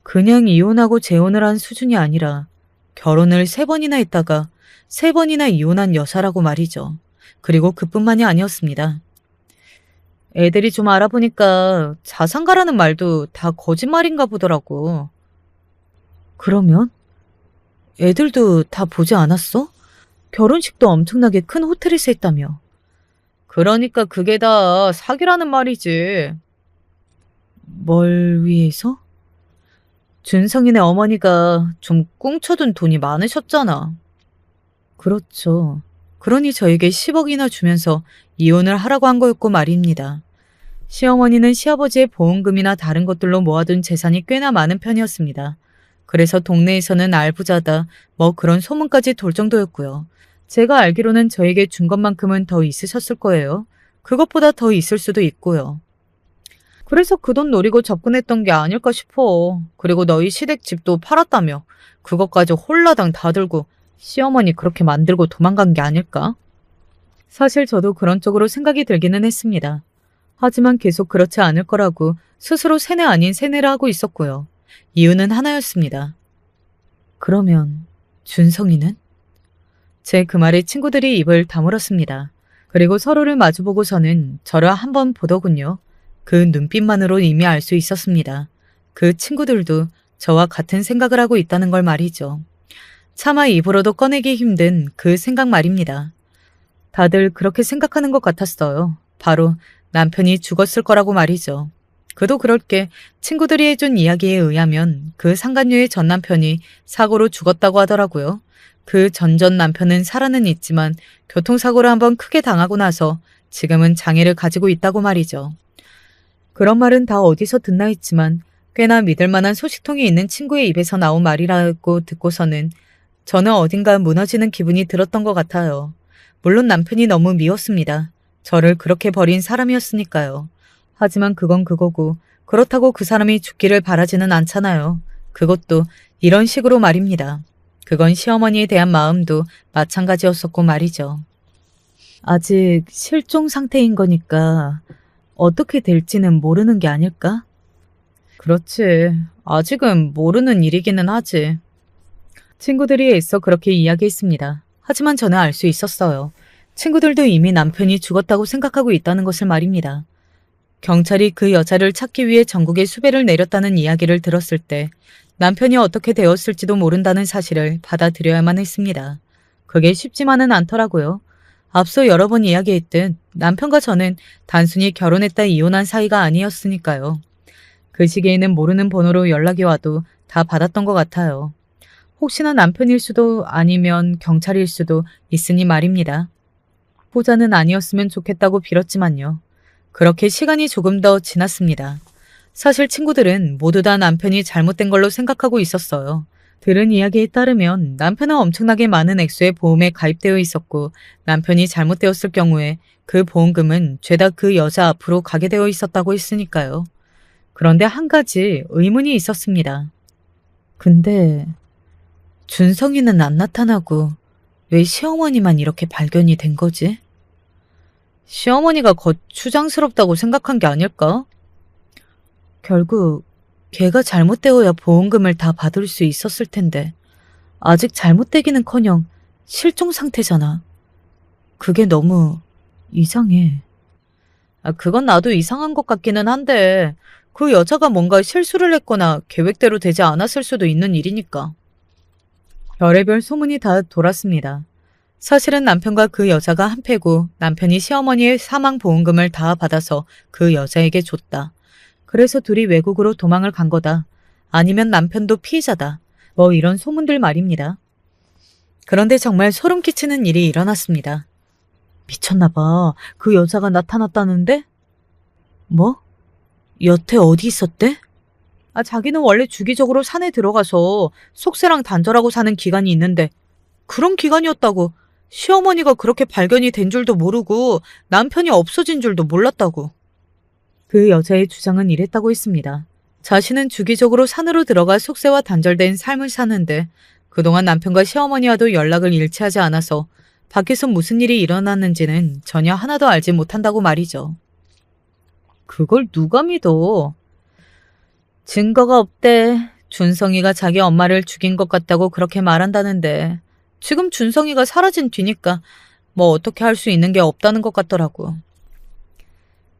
그냥 이혼하고 재혼을 한 수준이 아니라 결혼을 3번이나 했다가 3번이나 이혼한 여사라고 말이죠. 그리고 그뿐만이 아니었습니다. 애들이 좀 알아보니까 자산가라는 말도 다 거짓말인가 보더라고. 그러면? 애들도 다 보지 않았어? 결혼식도 엄청나게 큰 호텔에서 했다며. 그러니까 그게 다 사기라는 말이지. 뭘 위해서? 준성이네 어머니가 좀 꽁쳐둔 돈이 많으셨잖아. 그렇죠. 그러니 저에게 10억이나 주면서 이혼을 하라고 한 거였고 말입니다. 시어머니는 시아버지의 보험금이나 다른 것들로 모아둔 재산이 꽤나 많은 편이었습니다. 그래서 동네에서는 알부자다 뭐 그런 소문까지 돌 정도였고요. 제가 알기로는 저에게 준 것만큼은 더 있으셨을 거예요. 그것보다 더 있을 수도 있고요. 그래서 그 돈 노리고 접근했던 게 아닐까 싶어. 그리고 너희 시댁 집도 팔았다며. 그것까지 홀라당 다 들고 시어머니 그렇게 만들고 도망간 게 아닐까? 사실 저도 그런 쪽으로 생각이 들기는 했습니다. 하지만 계속 그렇지 않을 거라고 스스로 세뇌 아닌 세뇌를 하고 있었고요. 이유는 하나였습니다. 그러면 준성이는? 제 그 말에 친구들이 입을 다물었습니다. 그리고 서로를 마주보고서는 저를 한번 보더군요. 그 눈빛만으로 이미 알 수 있었습니다. 그 친구들도 저와 같은 생각을 하고 있다는 걸 말이죠. 차마 입으로도 꺼내기 힘든 그 생각 말입니다. 다들 그렇게 생각하는 것 같았어요. 바로 남편이 죽었을 거라고 말이죠. 그도 그럴 게 친구들이 해준 이야기에 의하면 그 상간녀의 전 남편이 사고로 죽었다고 하더라고요. 그 전전 남편은 살아는 있지만 교통사고를 한번 크게 당하고 나서 지금은 장애를 가지고 있다고 말이죠. 그런 말은 다 어디서 듣나 했지만 꽤나 믿을 만한 소식통이 있는 친구의 입에서 나온 말이라고 듣고서는 저는 어딘가 무너지는 기분이 들었던 것 같아요. 물론 남편이 너무 미웠습니다. 저를 그렇게 버린 사람이었으니까요. 하지만 그건 그거고 그렇다고 그 사람이 죽기를 바라지는 않잖아요. 그것도 이런 식으로 말입니다. 그건 시어머니에 대한 마음도 마찬가지였었고 말이죠. 아직 실종 상태인 거니까 어떻게 될지는 모르는 게 아닐까? 그렇지. 아직은 모르는 일이기는 하지. 친구들이 애써 그렇게 이야기했습니다. 하지만 저는 알 수 있었어요. 친구들도 이미 남편이 죽었다고 생각하고 있다는 것을 말입니다. 경찰이 그 여자를 찾기 위해 전국에 수배를 내렸다는 이야기를 들었을 때 남편이 어떻게 되었을지도 모른다는 사실을 받아들여야만 했습니다. 그게 쉽지만은 않더라고요. 앞서 여러 번 이야기했듯 남편과 저는 단순히 결혼했다 이혼한 사이가 아니었으니까요. 그 시기에는 모르는 번호로 연락이 와도 다 받았던 것 같아요. 혹시나 남편일 수도 아니면 경찰일 수도 있으니 말입니다. 후자는 아니었으면 좋겠다고 빌었지만요. 그렇게 시간이 조금 더 지났습니다. 사실 친구들은 모두 다 남편이 잘못된 걸로 생각하고 있었어요. 들은 이야기에 따르면 남편은 엄청나게 많은 액수의 보험에 가입되어 있었고 남편이 잘못되었을 경우에 그 보험금은 죄다 그 여자 앞으로 가게 되어 있었다고 했으니까요. 그런데 한 가지 의문이 있었습니다. 근데 준성이는 안 나타나고 왜 시어머니만 이렇게 발견이 된 거지? 시어머니가 거추장스럽다고 생각한 게 아닐까? 결국 걔가 잘못되어야 보험금을 다 받을 수 있었을 텐데 아직 잘못되기는커녕 실종 상태잖아. 그게 너무 이상해. 그건 나도 이상한 것 같기는 한데 그 여자가 뭔가 실수를 했거나 계획대로 되지 않았을 수도 있는 일이니까. 별의별 소문이 다 돌았습니다. 사실은 남편과 그 여자가 한패고 남편이 시어머니의 사망보험금을 다 받아서 그 여자에게 줬다. 그래서 둘이 외국으로 도망을 간 거다. 아니면 남편도 피의자다. 뭐 이런 소문들 말입니다. 그런데 정말 소름 끼치는 일이 일어났습니다. 미쳤나 봐. 그 여자가 나타났다는데? 뭐? 여태 어디 있었대? 자기는 원래 주기적으로 산에 들어가서 속세랑 단절하고 사는 기간이 있는데 그런 기간이었다고. 시어머니가 그렇게 발견이 된 줄도 모르고 남편이 없어진 줄도 몰랐다고. 그 여자의 주장은 이랬다고 했습니다. 자신은 주기적으로 산으로 들어가 속세와 단절된 삶을 사는데 그동안 남편과 시어머니와도 연락을 잃지 하지 않아서 밖에서 무슨 일이 일어났는지는 전혀 하나도 알지 못한다고 말이죠. 그걸 누가 믿어? 증거가 없대. 준성이가 자기 엄마를 죽인 것 같다고 그렇게 말한다는데 지금 준성이가 사라진 뒤니까 뭐 어떻게 할 수 있는 게 없다는 것 같더라고.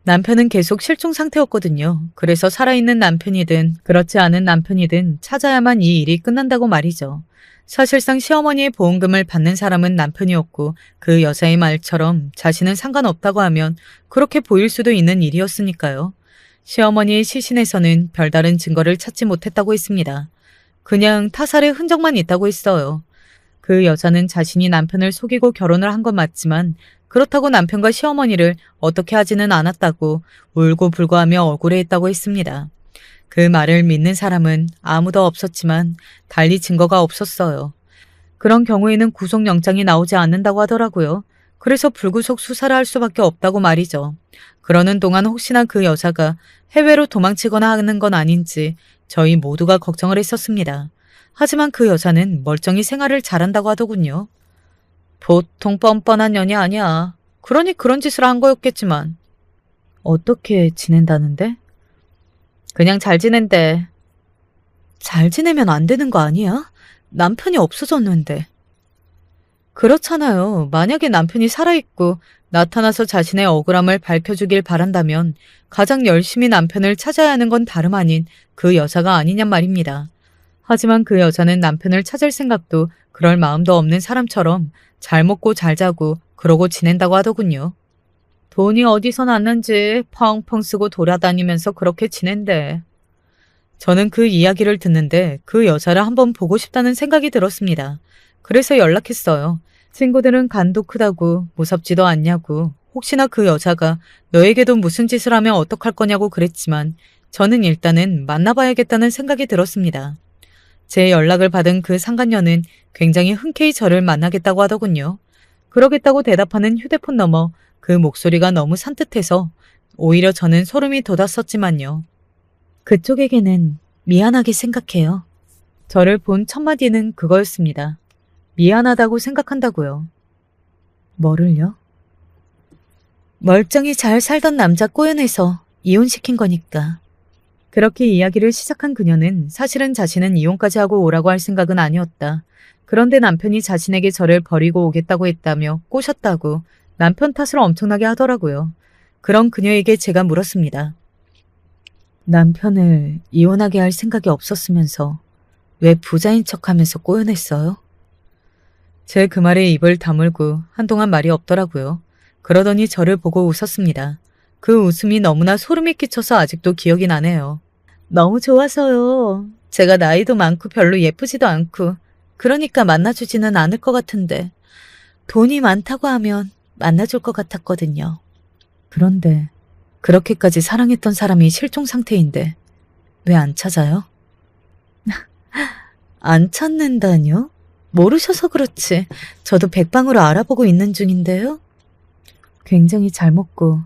남편은 계속 실종 상태였거든요. 그래서 살아있는 남편이든 그렇지 않은 남편이든 찾아야만 이 일이 끝난다고 말이죠. 사실상 시어머니의 보험금을 받는 사람은 남편이었고 그 여자의 말처럼 자신은 상관없다고 하면 그렇게 보일 수도 있는 일이었으니까요. 시어머니의 시신에서는 별다른 증거를 찾지 못했다고 했습니다. 그냥 타살의 흔적만 있다고 했어요. 그 여자는 자신이 남편을 속이고 결혼을 한 건 맞지만 그렇다고 남편과 시어머니를 어떻게 하지는 않았다고 울고 불고하며 억울해했다고 했습니다. 그 말을 믿는 사람은 아무도 없었지만 달리 증거가 없었어요. 그런 경우에는 구속영장이 나오지 않는다고 하더라고요. 그래서 불구속 수사를 할 수밖에 없다고 말이죠. 그러는 동안 혹시나 그 여자가 해외로 도망치거나 하는 건 아닌지 저희 모두가 걱정을 했었습니다. 하지만 그 여자는 멀쩡히 생활을 잘한다고 하더군요. 보통 뻔뻔한 년이 아니야. 그러니 그런 짓을 한 거였겠지만. 어떻게 지낸다는데? 그냥 잘 지낸대. 잘 지내면 안 되는 거 아니야? 남편이 없어졌는데. 그렇잖아요. 만약에 남편이 살아있고 나타나서 자신의 억울함을 밝혀주길 바란다면 가장 열심히 남편을 찾아야 하는 건 다름 아닌 그 여자가 아니냔 말입니다. 하지만 그 여자는 남편을 찾을 생각도 그럴 마음도 없는 사람처럼 잘 먹고 잘 자고 그러고 지낸다고 하더군요. 돈이 어디서 났는지 펑펑 쓰고 돌아다니면서 그렇게 지낸대. 저는 그 이야기를 듣는데 그 여자를 한번 보고 싶다는 생각이 들었습니다. 그래서 연락했어요. 친구들은 간도 크다고 무섭지도 않냐고 혹시나 그 여자가 너에게도 무슨 짓을 하면 어떡할 거냐고 그랬지만 저는 일단은 만나봐야겠다는 생각이 들었습니다. 제 연락을 받은 그 상간녀는 굉장히 흔쾌히 저를 만나겠다고 하더군요. 그러겠다고 대답하는 휴대폰 너머 그 목소리가 너무 산뜻해서 오히려 저는 소름이 돋았었지만요. 그쪽에게는 미안하게 생각해요. 저를 본 첫 마디는 그거였습니다. 미안하다고 생각한다고요. 뭐를요? 멀쩡히 잘 살던 남자 꼬여내서 이혼시킨 거니까. 그렇게 이야기를 시작한 그녀는 사실은 자신은 이혼까지 하고 오라고 할 생각은 아니었다. 그런데 남편이 자신에게 저를 버리고 오겠다고 했다며 꼬셨다고 남편 탓을 엄청나게 하더라고요. 그런 그녀에게 제가 물었습니다. 남편을 이혼하게 할 생각이 없었으면서 왜 부자인 척하면서 꼬여냈어요? 제 그 말에 입을 다물고 한동안 말이 없더라고요. 그러더니 저를 보고 웃었습니다. 그 웃음이 너무나 소름이 끼쳐서 아직도 기억이 나네요. 너무 좋아서요. 제가 나이도 많고 별로 예쁘지도 않고 그러니까 만나주지는 않을 것 같은데 돈이 많다고 하면 만나줄 것 같았거든요. 그런데 그렇게까지 사랑했던 사람이 실종 상태인데 왜 안 찾아요? 안 찾는다뇨? 모르셔서 그렇지. 저도 백방으로 알아보고 있는 중인데요. 굉장히 잘 먹고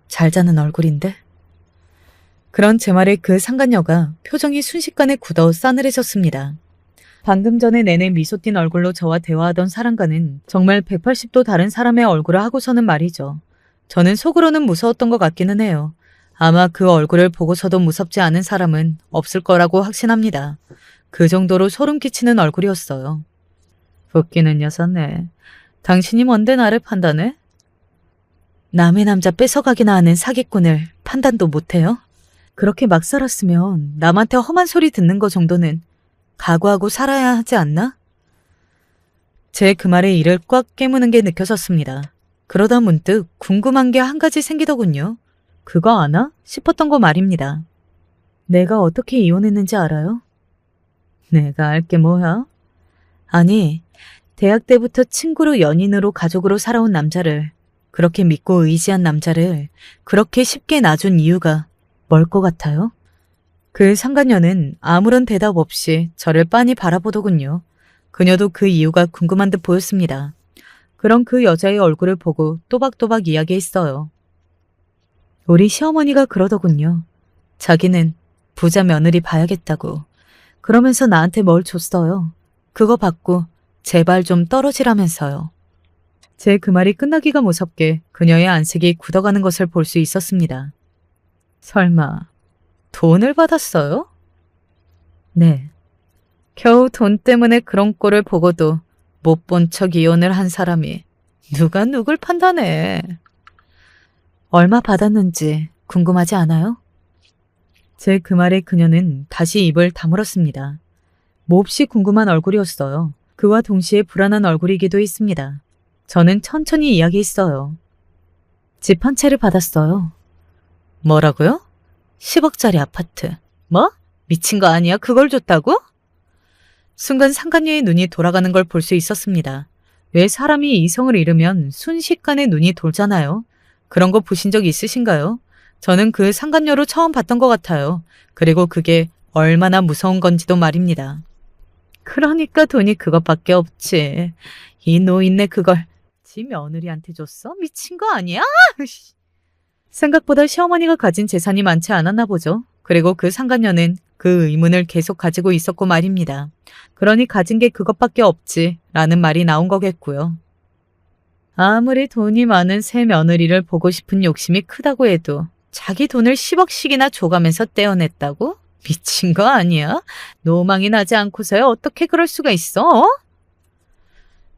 잘 자는 얼굴인데. 그런 제 말에 그 상간녀가 표정이 순식간에 굳어 싸늘해졌습니다. 방금 전에 내내 미소 띈 얼굴로 저와 대화하던 사람과는 정말 180도 다른 사람의 얼굴을 하고서는 말이죠. 저는 속으로는 무서웠던 것 같기는 해요. 아마 그 얼굴을 보고서도 무섭지 않은 사람은 없을 거라고 확신합니다. 그 정도로 소름 끼치는 얼굴이었어요. 웃기는 여자네. 당신이 뭔데 나를 판단해? 남의 남자 뺏어가기나 하는 사기꾼을 판단도 못해요? 그렇게 막 살았으면 남한테 험한 소리 듣는 거 정도는 각오하고 살아야 하지 않나? 제 그 말에 이를 꽉 깨무는 게 느껴졌습니다. 그러다 문득 궁금한 게 한 가지 생기더군요. 그거 아나? 싶었던 거 말입니다. 내가 어떻게 이혼했는지 알아요? 내가 알 게 뭐야? 아니, 대학 때부터 친구로 연인으로 가족으로 살아온 남자를, 그렇게 믿고 의지한 남자를 그렇게 쉽게 놔준 이유가 뭘 것 같아요? 그 상간녀는 아무런 대답 없이 저를 빤히 바라보더군요. 그녀도 그 이유가 궁금한 듯 보였습니다. 그런 그 여자의 얼굴을 보고 또박또박 이야기했어요. 우리 시어머니가 그러더군요. 자기는 부자 며느리 봐야겠다고. 그러면서 나한테 뭘 줬어요. 그거 받고 제발 좀 떨어지라면서요. 제 그 말이 끝나기가 무섭게 그녀의 안색이 굳어가는 것을 볼 수 있었습니다. 설마 돈을 받았어요? 네. 겨우 돈 때문에 그런 꼴을 보고도 못 본 척 이혼을 한 사람이 누가 누굴 판단해. 얼마 받았는지 궁금하지 않아요? 제 그 말에 그녀는 다시 입을 다물었습니다. 몹시 궁금한 얼굴이었어요. 그와 동시에 불안한 얼굴이기도 했습니다. 저는 천천히 이야기했어요. 집 한 채를 받았어요. 뭐라고요? 10억짜리 아파트. 뭐? 미친 거 아니야? 그걸 줬다고? 순간 상간녀의 눈이 돌아가는 걸 볼 수 있었습니다. 왜 사람이 이성을 잃으면 순식간에 눈이 돌잖아요. 그런 거 보신 적 있으신가요? 저는 그 상간녀로 처음 봤던 것 같아요. 그리고 그게 얼마나 무서운 건지도 말입니다. 그러니까 돈이 그것밖에 없지. 이 노인네 그걸 지 며느리한테 줬어? 미친 거 아니야? 생각보다 시어머니가 가진 재산이 많지 않았나 보죠. 그리고 그 상간녀는 그 의문을 계속 가지고 있었고 말입니다. 그러니 가진 게 그것밖에 없지 라는 말이 나온 거겠고요. 아무리 돈이 많은 새 며느리를 보고 싶은 욕심이 크다고 해도 자기 돈을 10억씩이나 줘가면서 떼어냈다고? 미친 거 아니야? 노망이 나지 않고서야 어떻게 그럴 수가 있어?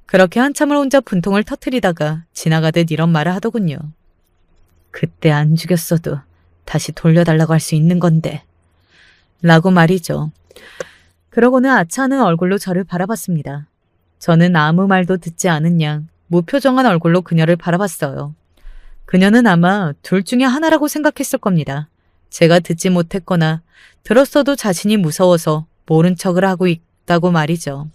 그렇게 한참을 혼자 분통을 터뜨리다가 지나가듯 이런 말을 하더군요. 그때 안 죽였어도 다시 돌려달라고 할 수 있는 건데. 라고 말이죠. 그러고는 아차하는 얼굴로 저를 바라봤습니다. 저는 아무 말도 듣지 않은 양 무표정한 얼굴로 그녀를 바라봤어요. 그녀는 아마 둘 중에 하나라고 생각했을 겁니다. 제가 듣지 못했거나 들었어도 자신이 무서워서 모른 척을 하고 있다고 말이죠.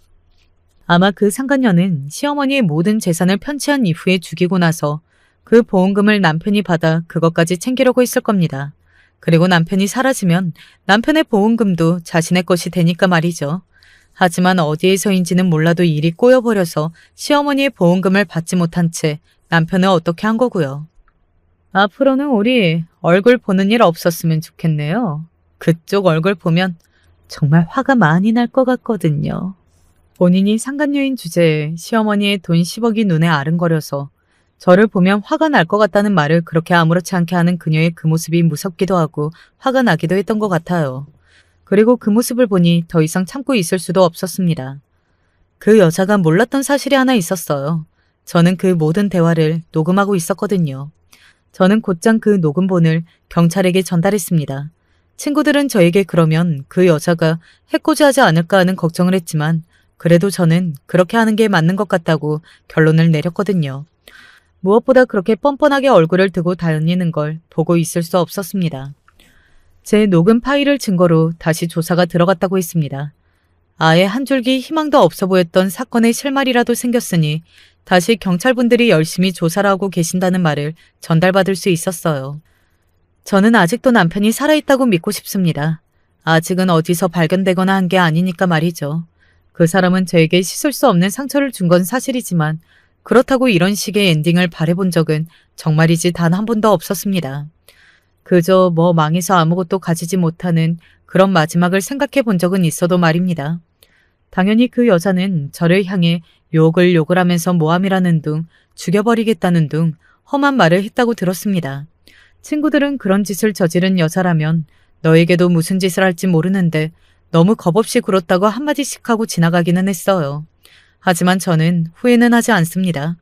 아마 그 상간녀는 시어머니의 모든 재산을 편취한 이후에 죽이고 나서 그 보험금을 남편이 받아 그것까지 챙기려고 했을 겁니다. 그리고 남편이 사라지면 남편의 보험금도 자신의 것이 되니까 말이죠. 하지만 어디에서인지는 몰라도 일이 꼬여버려서 시어머니의 보험금을 받지 못한 채 남편은 어떻게 한 거고요. 앞으로는 우리 얼굴 보는 일 없었으면 좋겠네요. 그쪽 얼굴 보면 정말 화가 많이 날 것 같거든요. 본인이 상간녀인 주제에 시어머니의 돈 10억이 눈에 아른거려서 저를 보면 화가 날 것 같다는 말을 그렇게 아무렇지 않게 하는 그녀의 그 모습이 무섭기도 하고 화가 나기도 했던 것 같아요. 그리고 그 모습을 보니 더 이상 참고 있을 수도 없었습니다. 그 여자가 몰랐던 사실이 하나 있었어요. 저는 그 모든 대화를 녹음하고 있었거든요. 저는 곧장 그 녹음본을 경찰에게 전달했습니다. 친구들은 저에게 그러면 그 여자가 해코지하지 않을까 하는 걱정을 했지만 그래도 저는 그렇게 하는 게 맞는 것 같다고 결론을 내렸거든요. 무엇보다 그렇게 뻔뻔하게 얼굴을 드고 다니는 걸 보고 있을 수 없었습니다. 제 녹음 파일을 증거로 다시 조사가 들어갔다고 했습니다. 아예 한 줄기 희망도 없어 보였던 사건의 실마리라도 생겼으니 다시 경찰분들이 열심히 조사를 하고 계신다는 말을 전달받을 수 있었어요. 저는 아직도 남편이 살아있다고 믿고 싶습니다. 아직은 어디서 발견되거나 한 게 아니니까 말이죠. 그 사람은 저에게 씻을 수 없는 상처를 준 건 사실이지만 그렇다고 이런 식의 엔딩을 바라본 적은 정말이지 단 한 번도 없었습니다. 그저 뭐 망해서 아무것도 가지지 못하는 그런 마지막을 생각해 본 적은 있어도 말입니다. 당연히 그 여자는 저를 향해 욕을 하면서 모함이라는 둥, 죽여버리겠다는 둥 험한 말을 했다고 들었습니다. 친구들은 그런 짓을 저지른 여자라면 너에게도 무슨 짓을 할지 모르는데 너무 겁없이 굴었다고 한마디씩 하고 지나가기는 했어요. 하지만 저는 후회는 하지 않습니다.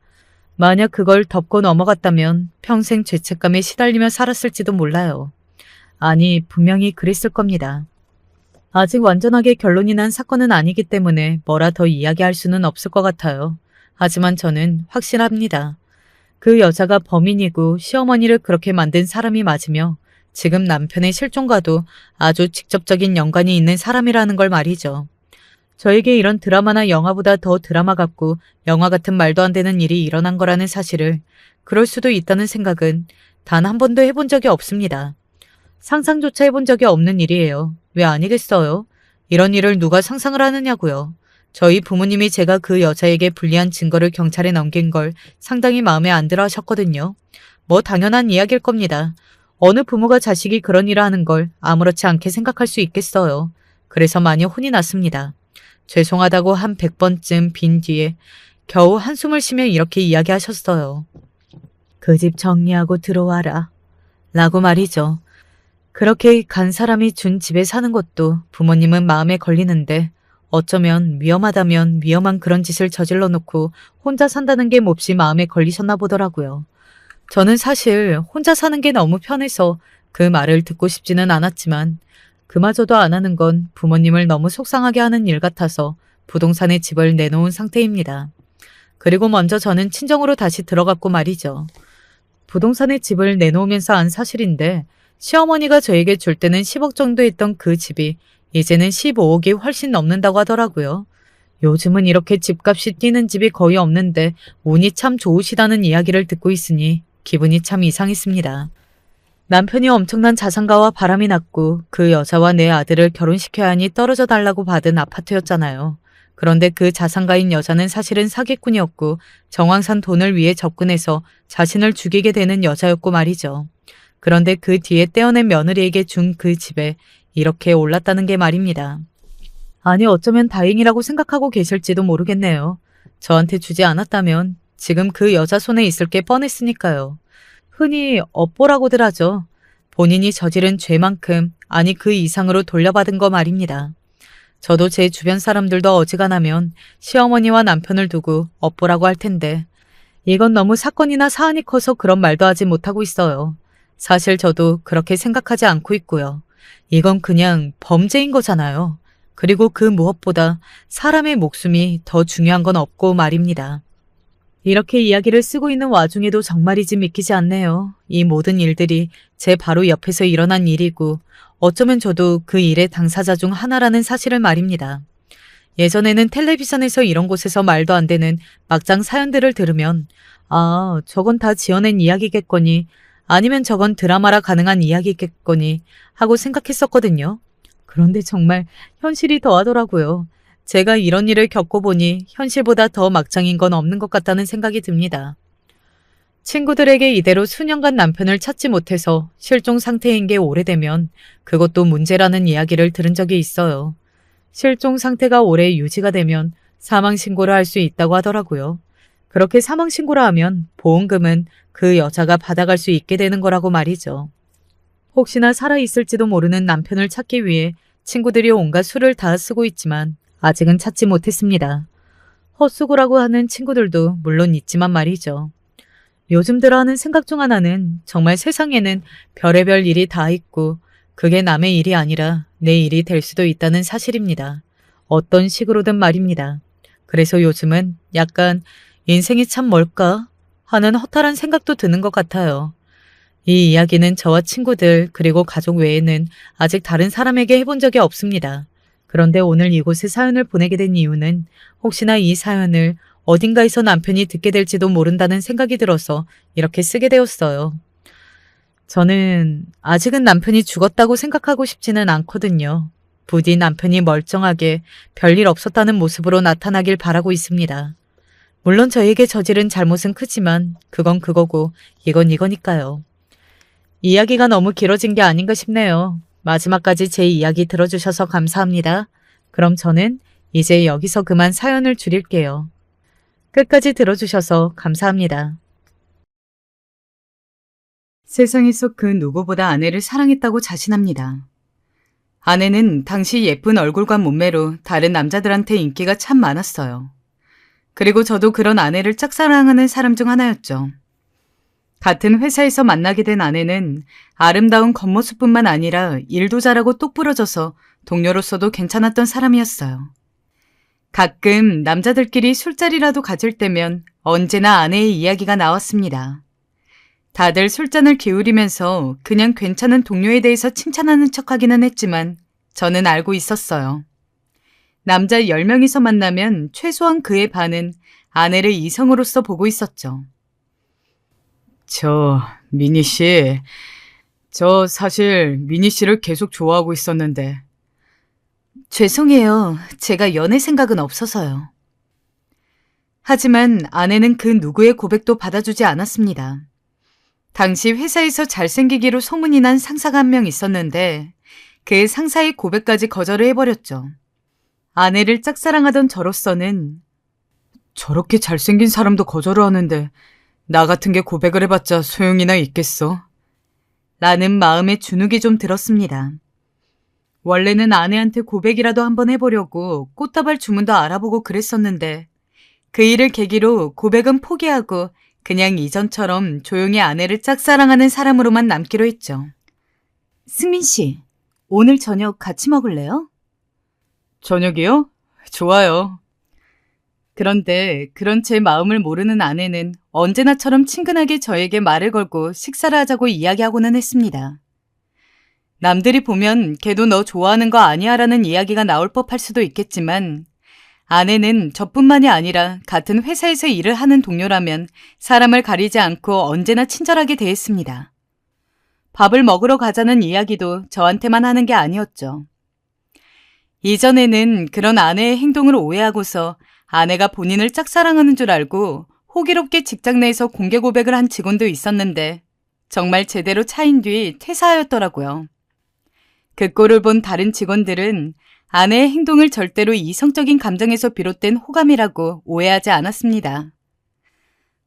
만약 그걸 덮고 넘어갔다면 평생 죄책감에 시달리며 살았을지도 몰라요. 아니, 분명히 그랬을 겁니다. 아직 완전하게 결론이 난 사건은 아니기 때문에 뭐라 더 이야기할 수는 없을 것 같아요. 하지만 저는 확신합니다. 그 여자가 범인이고 시어머니를 그렇게 만든 사람이 맞으며 지금 남편의 실종과도 아주 직접적인 연관이 있는 사람이라는 걸 말이죠. 저에게 이런 드라마나 영화보다 더 드라마 같고 영화 같은 말도 안 되는 일이 일어난 거라는 사실을 그럴 수도 있다는 생각은 단 한 번도 해본 적이 없습니다. 상상조차 해본 적이 없는 일이에요. 왜 아니겠어요? 이런 일을 누가 상상을 하느냐고요. 저희 부모님이 제가 그 여자에게 불리한 증거를 경찰에 넘긴 걸 상당히 마음에 안 들어 하셨거든요. 뭐 당연한 이야기일 겁니다. 어느 부모가 자식이 그런 일을 하는 걸 아무렇지 않게 생각할 수 있겠어요. 그래서 많이 혼이 났습니다. 죄송하다고 한 100번쯤 빈 뒤에 겨우 한숨을 쉬며 이렇게 이야기하셨어요. 그 집 정리하고 들어와라. 라고 말이죠. 그렇게 간 사람이 준 집에 사는 것도 부모님은 마음에 걸리는데 어쩌면 위험하다면 위험한 그런 짓을 저질러 놓고 혼자 산다는 게 몹시 마음에 걸리셨나 보더라고요. 저는 사실 혼자 사는 게 너무 편해서 그 말을 듣고 싶지는 않았지만 그마저도 안 하는 건 부모님을 너무 속상하게 하는 일 같아서 부동산에 집을 내놓은 상태입니다. 그리고 먼저 저는 친정으로 다시 들어갔고 말이죠. 부동산에 집을 내놓으면서 안 사실인데 시어머니가 저에게 줄 때는 10억 정도 했던 그 집이 이제는 15억이 훨씬 넘는다고 하더라고요. 요즘은 이렇게 집값이 뛰는 집이 거의 없는데 운이 참 좋으시다는 이야기를 듣고 있으니 기분이 참 이상했습니다. 남편이 엄청난 자산가와 바람이 났고 그 여자와 내 아들을 결혼시켜야 하니 떨어져 달라고 받은 아파트였잖아요. 그런데 그 자산가인 여자는 사실은 사기꾼이었고 정황산 돈을 위해 접근해서 자신을 죽이게 되는 여자였고 말이죠. 그런데 그 뒤에 떼어낸 며느리에게 준 그 집에 이렇게 올랐다는 게 말입니다. 아니 어쩌면 다행이라고 생각하고 계실지도 모르겠네요. 저한테 주지 않았다면 지금 그 여자 손에 있을 게 뻔했으니까요. 흔히 업보라고들 하죠. 본인이 저지른 죄만큼 아니 그 이상으로 돌려받은 거 말입니다. 저도 제 주변 사람들도 어지간하면 시어머니와 남편을 두고 업보라고 할 텐데 이건 너무 사건이나 사안이 커서 그런 말도 하지 못하고 있어요. 사실 저도 그렇게 생각하지 않고 있고요. 이건 그냥 범죄인 거잖아요. 그리고 그 무엇보다 사람의 목숨이 더 중요한 건 없고 말입니다. 이렇게 이야기를 쓰고 있는 와중에도 정말이지 믿기지 않네요. 이 모든 일들이 제 바로 옆에서 일어난 일이고 어쩌면 저도 그 일의 당사자 중 하나라는 사실을 말입니다. 예전에는 텔레비전에서 이런 곳에서 말도 안 되는 막장 사연들을 들으면 아, 저건 다 지어낸 이야기겠거니 아니면 저건 드라마라 가능한 이야기겠거니 하고 생각했었거든요. 그런데 정말 현실이 더하더라고요. 제가 이런 일을 겪어보니 현실보다 더 막장인 건 없는 것 같다는 생각이 듭니다. 친구들에게 이대로 수년간 남편을 찾지 못해서 실종 상태인 게 오래되면 그것도 문제라는 이야기를 들은 적이 있어요. 실종 상태가 오래 유지가 되면 사망신고를 할 수 있다고 하더라고요. 그렇게 사망신고를 하면 보험금은 그 여자가 받아갈 수 있게 되는 거라고 말이죠. 혹시나 살아있을지도 모르는 남편을 찾기 위해 친구들이 온갖 수를 다 쓰고 있지만 아직은 찾지 못했습니다. 헛수고라고 하는 친구들도 물론 있지만 말이죠. 요즘 들어 하는 생각 중 하나는 정말 세상에는 별의별 일이 다 있고 그게 남의 일이 아니라 내 일이 될 수도 있다는 사실입니다. 어떤 식으로든 말입니다. 그래서 요즘은 약간 인생이 참 뭘까 하는 허탈한 생각도 드는 것 같아요. 이 이야기는 저와 친구들 그리고 가족 외에는 아직 다른 사람에게 해본 적이 없습니다. 그런데 오늘 이곳에 사연을 보내게 된 이유는 혹시나 이 사연을 어딘가에서 남편이 듣게 될지도 모른다는 생각이 들어서 이렇게 쓰게 되었어요. 저는 아직은 남편이 죽었다고 생각하고 싶지는 않거든요. 부디 남편이 멀쩡하게 별일 없었다는 모습으로 나타나길 바라고 있습니다. 물론 저에게 저지른 잘못은 크지만 그건 그거고 이건 이거니까요. 이야기가 너무 길어진 게 아닌가 싶네요. 마지막까지 제 이야기 들어주셔서 감사합니다. 그럼 저는 이제 여기서 그만 사연을 줄일게요. 끝까지 들어주셔서 감사합니다. 세상에서 그 누구보다 아내를 사랑했다고 자신합니다. 아내는 당시 예쁜 얼굴과 몸매로 다른 남자들한테 인기가 참 많았어요. 그리고 저도 그런 아내를 짝사랑하는 사람 중 하나였죠. 같은 회사에서 만나게 된 아내는 아름다운 겉모습뿐만 아니라 일도 잘하고 똑부러져서 동료로서도 괜찮았던 사람이었어요. 가끔 남자들끼리 술자리라도 가질 때면 언제나 아내의 이야기가 나왔습니다. 다들 술잔을 기울이면서 그냥 괜찮은 동료에 대해서 칭찬하는 척하기는 했지만 저는 알고 있었어요. 남자 10명이서 만나면 최소한 그의 반은 아내를 이성으로서 보고 있었죠. 미니 씨, 저 사실 미니 씨를 계속 좋아하고 있었는데. 죄송해요. 제가 연애 생각은 없어서요. 하지만 아내는 그 누구의 고백도 받아주지 않았습니다. 당시 회사에서 잘생기기로 소문이 난 상사가 한 명 있었는데 그 상사의 고백까지 거절을 해버렸죠. 아내를 짝사랑하던 저로서는 저렇게 잘생긴 사람도 거절을 하는데 나 같은 게 고백을 해봤자 소용이나 있겠어? 라는 마음에 주눅이 좀 들었습니다. 원래는 아내한테 고백이라도 한번 해보려고 꽃다발 주문도 알아보고 그랬었는데 그 일을 계기로 고백은 포기하고 그냥 이전처럼 조용히 아내를 짝사랑하는 사람으로만 남기로 했죠. 승민 씨, 오늘 저녁 같이 먹을래요? 저녁이요? 좋아요. 그런데 그런 제 마음을 모르는 아내는 언제나처럼 친근하게 저에게 말을 걸고 식사를 하자고 이야기하고는 했습니다. 남들이 보면 걔도 너 좋아하는 거 아니야 라는 이야기가 나올 법할 수도 있겠지만 아내는 저뿐만이 아니라 같은 회사에서 일을 하는 동료라면 사람을 가리지 않고 언제나 친절하게 대했습니다. 밥을 먹으러 가자는 이야기도 저한테만 하는 게 아니었죠. 이전에는 그런 아내의 행동을 오해하고서 아내가 본인을 짝사랑하는 줄 알고 호기롭게 직장 내에서 공개 고백을 한 직원도 있었는데 정말 제대로 차인 뒤 퇴사하였더라고요. 그 꼴을 본 다른 직원들은 아내의 행동을 절대로 이성적인 감정에서 비롯된 호감이라고 오해하지 않았습니다.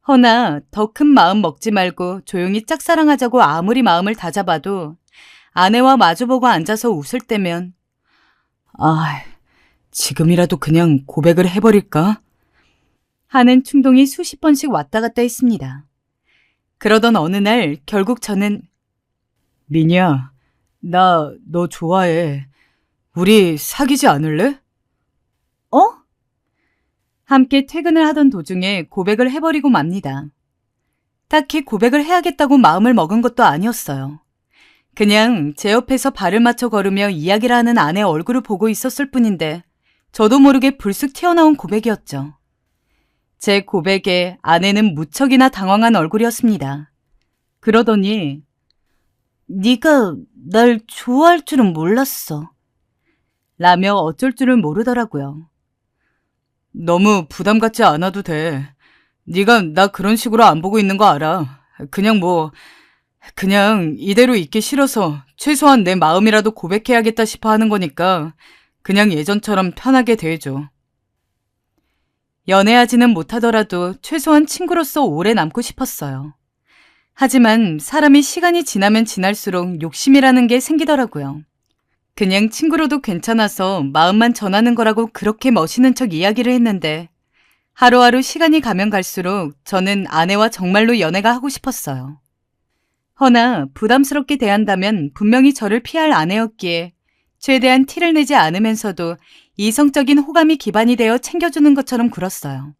허나 더 큰 마음 먹지 말고 조용히 짝사랑하자고 아무리 마음을 다잡아도 아내와 마주보고 앉아서 웃을 때면 지금이라도 그냥 고백을 해버릴까? 하는 충동이 수십 번씩 왔다 갔다 했습니다. 그러던 어느 날 결국 저는 미니야, 나 너 좋아해. 우리 사귀지 않을래? 함께 퇴근을 하던 도중에 고백을 해버리고 맙니다. 딱히 고백을 해야겠다고 마음을 먹은 것도 아니었어요. 그냥 제 옆에서 발을 맞춰 걸으며 이야기를 하는 아내 얼굴을 보고 있었을 뿐인데 저도 모르게 불쑥 튀어나온 고백이었죠. 제 고백에 아내는 무척이나 당황한 얼굴이었습니다. 그러더니 네가 날 좋아할 줄은 몰랐어. 라며 어쩔 줄을 모르더라고요. 너무 부담 갖지 않아도 돼. 네가 나 그런 식으로 안 보고 있는 거 알아. 그냥 이대로 있기 싫어서 최소한 내 마음이라도 고백해야겠다 싶어 하는 거니까 그냥 예전처럼 편하게 대해줘. 연애하지는 못하더라도 최소한 친구로서 오래 남고 싶었어요. 하지만 사람이 시간이 지나면 지날수록 욕심이라는 게 생기더라고요. 그냥 친구로도 괜찮아서 마음만 전하는 거라고 그렇게 멋있는 척 이야기를 했는데 하루하루 시간이 가면 갈수록 저는 아내와 정말로 연애가 하고 싶었어요. 허나 부담스럽게 대한다면 분명히 저를 피할 아내였기에 최대한 티를 내지 않으면서도 이성적인 호감이 기반이 되어 챙겨주는 것처럼 굴었어요.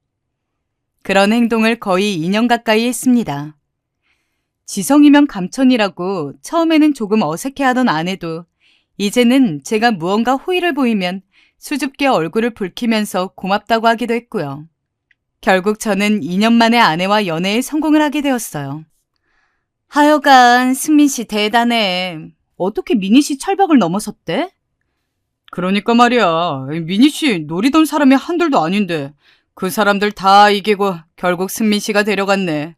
그런 행동을 거의 2년 가까이 했습니다. 지성이면 감천이라고 처음에는 조금 어색해하던 아내도 이제는 제가 무언가 호의를 보이면 수줍게 얼굴을 붉히면서 고맙다고 하기도 했고요. 결국 저는 2년 만에 아내와 연애에 성공을 하게 되었어요. 하여간 승민 씨 대단해. 어떻게 미니 씨 철벽을 넘어섰대? 그러니까 말이야. 미니 씨 노리던 사람이 한둘도 아닌데 그 사람들 다 이기고 결국 승민 씨가 데려갔네.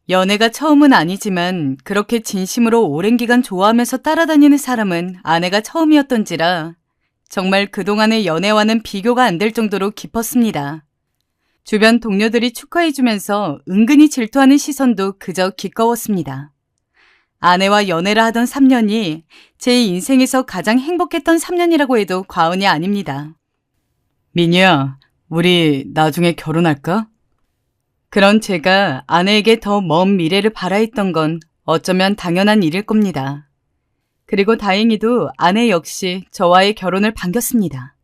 연애가 처음은 아니지만 그렇게 진심으로 오랜 기간 좋아하면서 따라다니는 사람은 아내가 처음이었던지라 정말 그동안의 연애와는 비교가 안 될 정도로 깊었습니다. 주변 동료들이 축하해주면서 은근히 질투하는 시선도 그저 기꺼웠습니다. 아내와 연애를 하던 3년이 제 인생에서 가장 행복했던 3년이라고 해도 과언이 아닙니다. 미니야, 우리 나중에 결혼할까? 그런 제가 아내에게 더 먼 미래를 바라했던 건 어쩌면 당연한 일일 겁니다. 그리고 다행히도 아내 역시 저와의 결혼을 반겼습니다.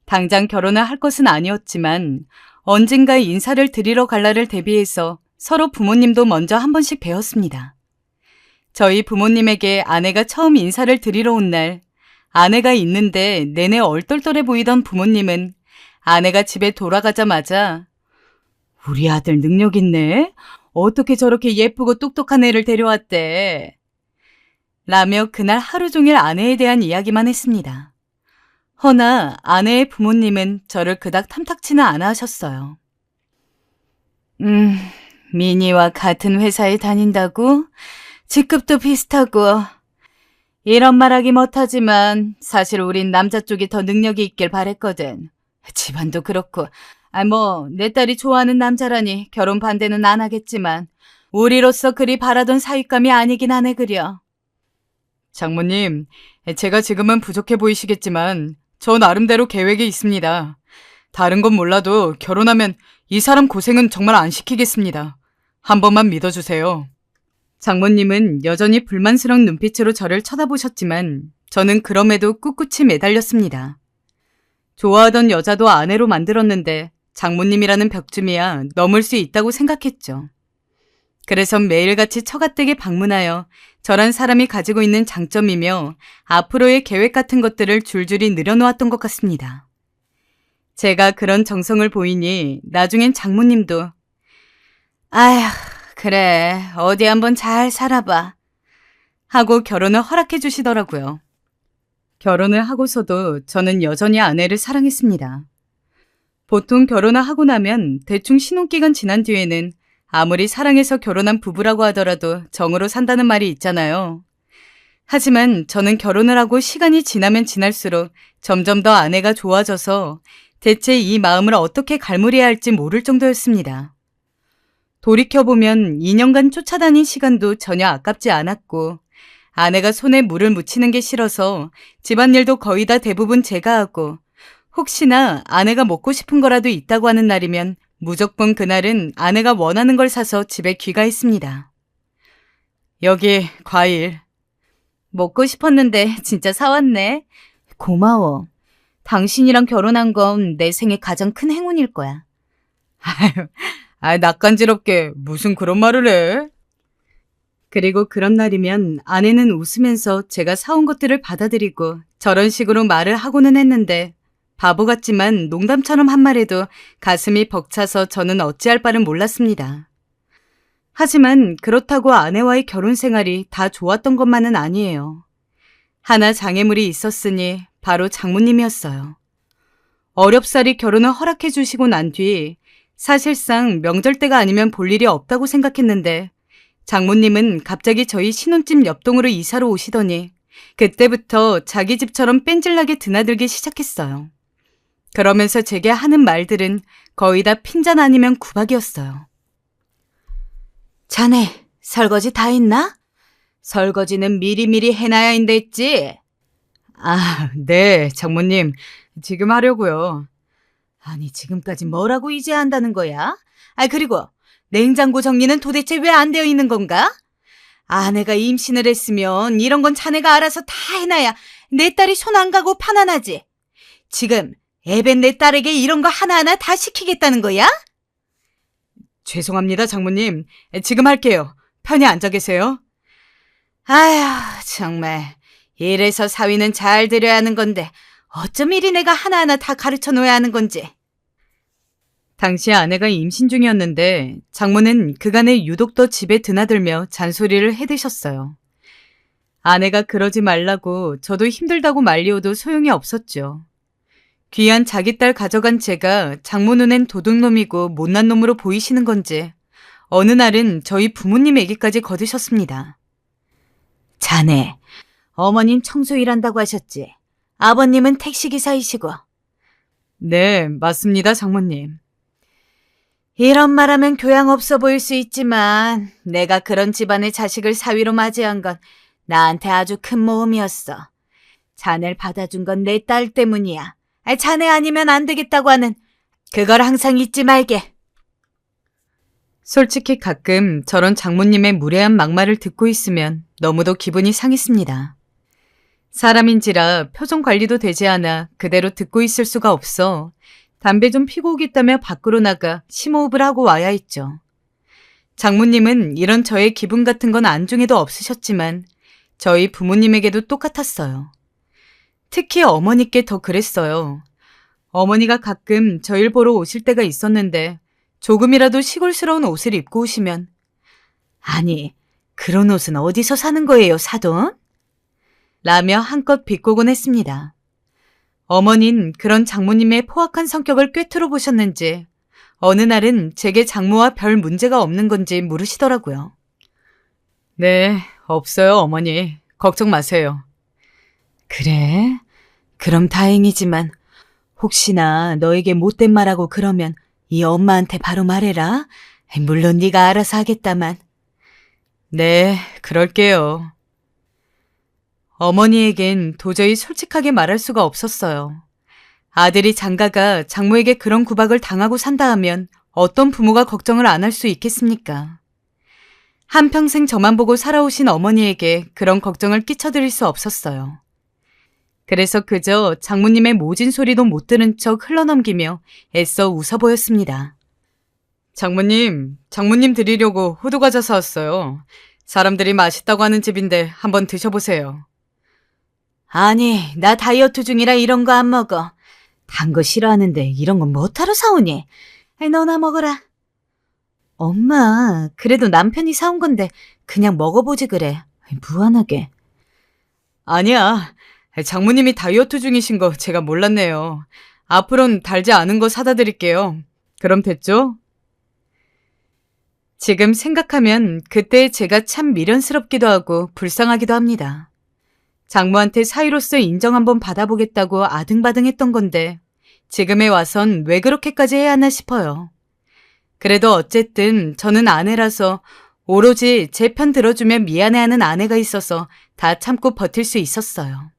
당장 결혼을 할 것은 아니었지만 언젠가 인사를 드리러 갈 날을 대비해서 서로 부모님도 먼저 한 번씩 뵈었습니다. 저희 부모님에게 아내가 처음 인사를 드리러 온 날, 아내가 있는데 내내 얼떨떨해 보이던 부모님은 아내가 집에 돌아가자마자 우리 아들 능력 있네? 어떻게 저렇게 예쁘고 똑똑한 애를 데려왔대? 라며 그날 하루 종일 아내에 대한 이야기만 했습니다. 허나 아내의 부모님은 저를 그닥 탐탁치는 않아 하셨어요. 미니와 같은 회사에 다닌다고? 직급도 비슷하고. 이런 말하기 못하지만 사실 우린 남자 쪽이 더 능력이 있길 바랬거든. 집안도 그렇고. 내 딸이 좋아하는 남자라니 결혼 반대는 안 하겠지만 우리로서 그리 바라던 사윗감이 아니긴 하네 그려. 장모님, 제가 지금은 부족해 보이시겠지만 저 나름대로 계획이 있습니다. 다른 건 몰라도 결혼하면 이 사람 고생은 정말 안 시키겠습니다. 한 번만 믿어주세요. 장모님은 여전히 불만스러운 눈빛으로 저를 쳐다보셨지만 저는 그럼에도 꿋꿋이 매달렸습니다. 좋아하던 여자도 아내로 만들었는데 장모님이라는 벽쯤이야 넘을 수 있다고 생각했죠. 그래서 매일같이 처가댁에 방문하여 저란 사람이 가지고 있는 장점이며 앞으로의 계획 같은 것들을 줄줄이 늘어놓았던 것 같습니다. 제가 그런 정성을 보이니 나중엔 장모님도 아휴 그래 어디 한번 잘 살아봐 하고 결혼을 허락해 주시더라고요. 결혼을 하고서도 저는 여전히 아내를 사랑했습니다. 보통 결혼을 하고 나면 대충 신혼기간 지난 뒤에는 아무리 사랑해서 결혼한 부부라고 하더라도 정으로 산다는 말이 있잖아요. 하지만 저는 결혼을 하고 시간이 지나면 지날수록 점점 더 아내가 좋아져서 대체 이 마음을 어떻게 갈무리해야 할지 모를 정도였습니다. 돌이켜보면 2년간 쫓아다닌 시간도 전혀 아깝지 않았고 아내가 손에 물을 묻히는 게 싫어서 집안일도 거의 다 대부분 제가 하고 혹시나 아내가 먹고 싶은 거라도 있다고 하는 날이면 무조건 그날은 아내가 원하는 걸 사서 집에 귀가했습니다. 여기 과일. 먹고 싶었는데 진짜 사왔네. 고마워. 당신이랑 결혼한 건 내 생애 가장 큰 행운일 거야. 아유, 낯간지럽게 무슨 그런 말을 해? 그리고 그런 날이면 아내는 웃으면서 제가 사온 것들을 받아들이고 저런 식으로 말을 하고는 했는데 바보 같지만 농담처럼 한 말에도 가슴이 벅차서 저는 어찌할 바를 몰랐습니다. 하지만 그렇다고 아내와의 결혼 생활이 다 좋았던 것만은 아니에요. 하나 장애물이 있었으니 바로 장모님이었어요. 어렵사리 결혼을 허락해 주시고 난 뒤 사실상 명절 때가 아니면 볼 일이 없다고 생각했는데 장모님은 갑자기 저희 신혼집 옆동으로 이사를 오시더니 그때부터 자기 집처럼 뺀질나게 드나들기 시작했어요. 그러면서 제게 하는 말들은 거의 다 핀잔 아니면 구박이었어요. 자네, 설거지 다 했나? 설거지는 미리미리 해놔야 한댔지? 아, 네, 장모님. 지금 하려고요. 아니, 지금까지 뭐라고 이제 한다는 거야? 그리고 냉장고 정리는 도대체 왜 안 되어 있는 건가? 아내가 임신을 했으면 이런 건 자네가 알아서 다 해놔야 내 딸이 손 안 가고 편안하지. 지금 애밴 내 딸에게 이런 거 하나하나 다 시키겠다는 거야? 죄송합니다, 장모님. 지금 할게요. 편히 앉아 계세요. 아휴, 정말. 이래서 사위는 잘 들여야 하는 건데 어쩜 이리 내가 하나하나 다 가르쳐 놓아야 하는 건지. 당시 아내가 임신 중이었는데 장모는 그간에 유독 더 집에 드나들며 잔소리를 해대셨어요. 아내가 그러지 말라고 저도 힘들다고 말리어도 소용이 없었죠. 귀한 자기 딸 가져간 제가 장모 눈엔 도둑놈이고 못난 놈으로 보이시는 건지 어느 날은 저희 부모님에게까지 거드셨습니다. 자네, 어머님 청소 일한다고 하셨지? 아버님은 택시기사이시고. 네, 맞습니다, 장모님. 이런 말하면 교양 없어 보일 수 있지만 내가 그런 집안의 자식을 사위로 맞이한 건 나한테 아주 큰 모험이었어. 자네를 받아준 건 내 딸 때문이야. 자네 아니면 안 되겠다고 하는 그걸 항상 잊지 말게. 솔직히 가끔 저런 장모님의 무례한 막말을 듣고 있으면 너무도 기분이 상했습니다. 사람인지라 표정 관리도 되지 않아 그대로 듣고 있을 수가 없어 담배 좀 피고 오겠다며 밖으로 나가 심호흡을 하고 와야 했죠. 장모님은 이런 저의 기분 같은 건 안중에도 없으셨지만 저희 부모님에게도 똑같았어요. 특히 어머니께 더 그랬어요. 어머니가 가끔 저희를 보러 오실 때가 있었는데 조금이라도 시골스러운 옷을 입고 오시면 아니, 그런 옷은 어디서 사는 거예요, 사돈? 라며 한껏 비꼬곤 했습니다. 어머닌 그런 장모님의 포악한 성격을 꿰뚫어 보셨는지 어느 날은 제게 장모와 별 문제가 없는 건지 물으시더라고요. 네, 없어요, 어머니. 걱정 마세요. 그래? 그럼 다행이지만 혹시나 너에게 못된 말하고 그러면 이 엄마한테 바로 말해라. 물론 네가 알아서 하겠다만. 네, 그럴게요. 어머니에겐 도저히 솔직하게 말할 수가 없었어요. 아들이 장가가 장모에게 그런 구박을 당하고 산다 하면 어떤 부모가 걱정을 안 할 수 있겠습니까? 한평생 저만 보고 살아오신 어머니에게 그런 걱정을 끼쳐드릴 수 없었어요. 그래서 그저 장모님의 모진 소리도 못 들은 척 흘러넘기며 애써 웃어 보였습니다. 장모님 드리려고 호두과자 사왔어요. 사람들이 맛있다고 하는 집인데 한번 드셔보세요. 아니, 나 다이어트 중이라 이런 거 안 먹어. 단 거 싫어하는데 이런 건 뭐하러 사오니? 너나 먹어라. 엄마, 그래도 남편이 사온 건데 그냥 먹어보지 그래. 무한하게. 아니야. 장모님이 다이어트 중이신 거 제가 몰랐네요. 앞으로는 달지 않은 거 사다 드릴게요. 그럼 됐죠? 지금 생각하면 그때 제가 참 미련스럽기도 하고 불쌍하기도 합니다. 장모한테 사위로서 인정 한번 받아보겠다고 아등바등했던 건데 지금에 와선 왜 그렇게까지 해야 하나 싶어요. 그래도 어쨌든 저는 아내라서 오로지 제 편 들어주면 미안해하는 아내가 있어서 다 참고 버틸 수 있었어요.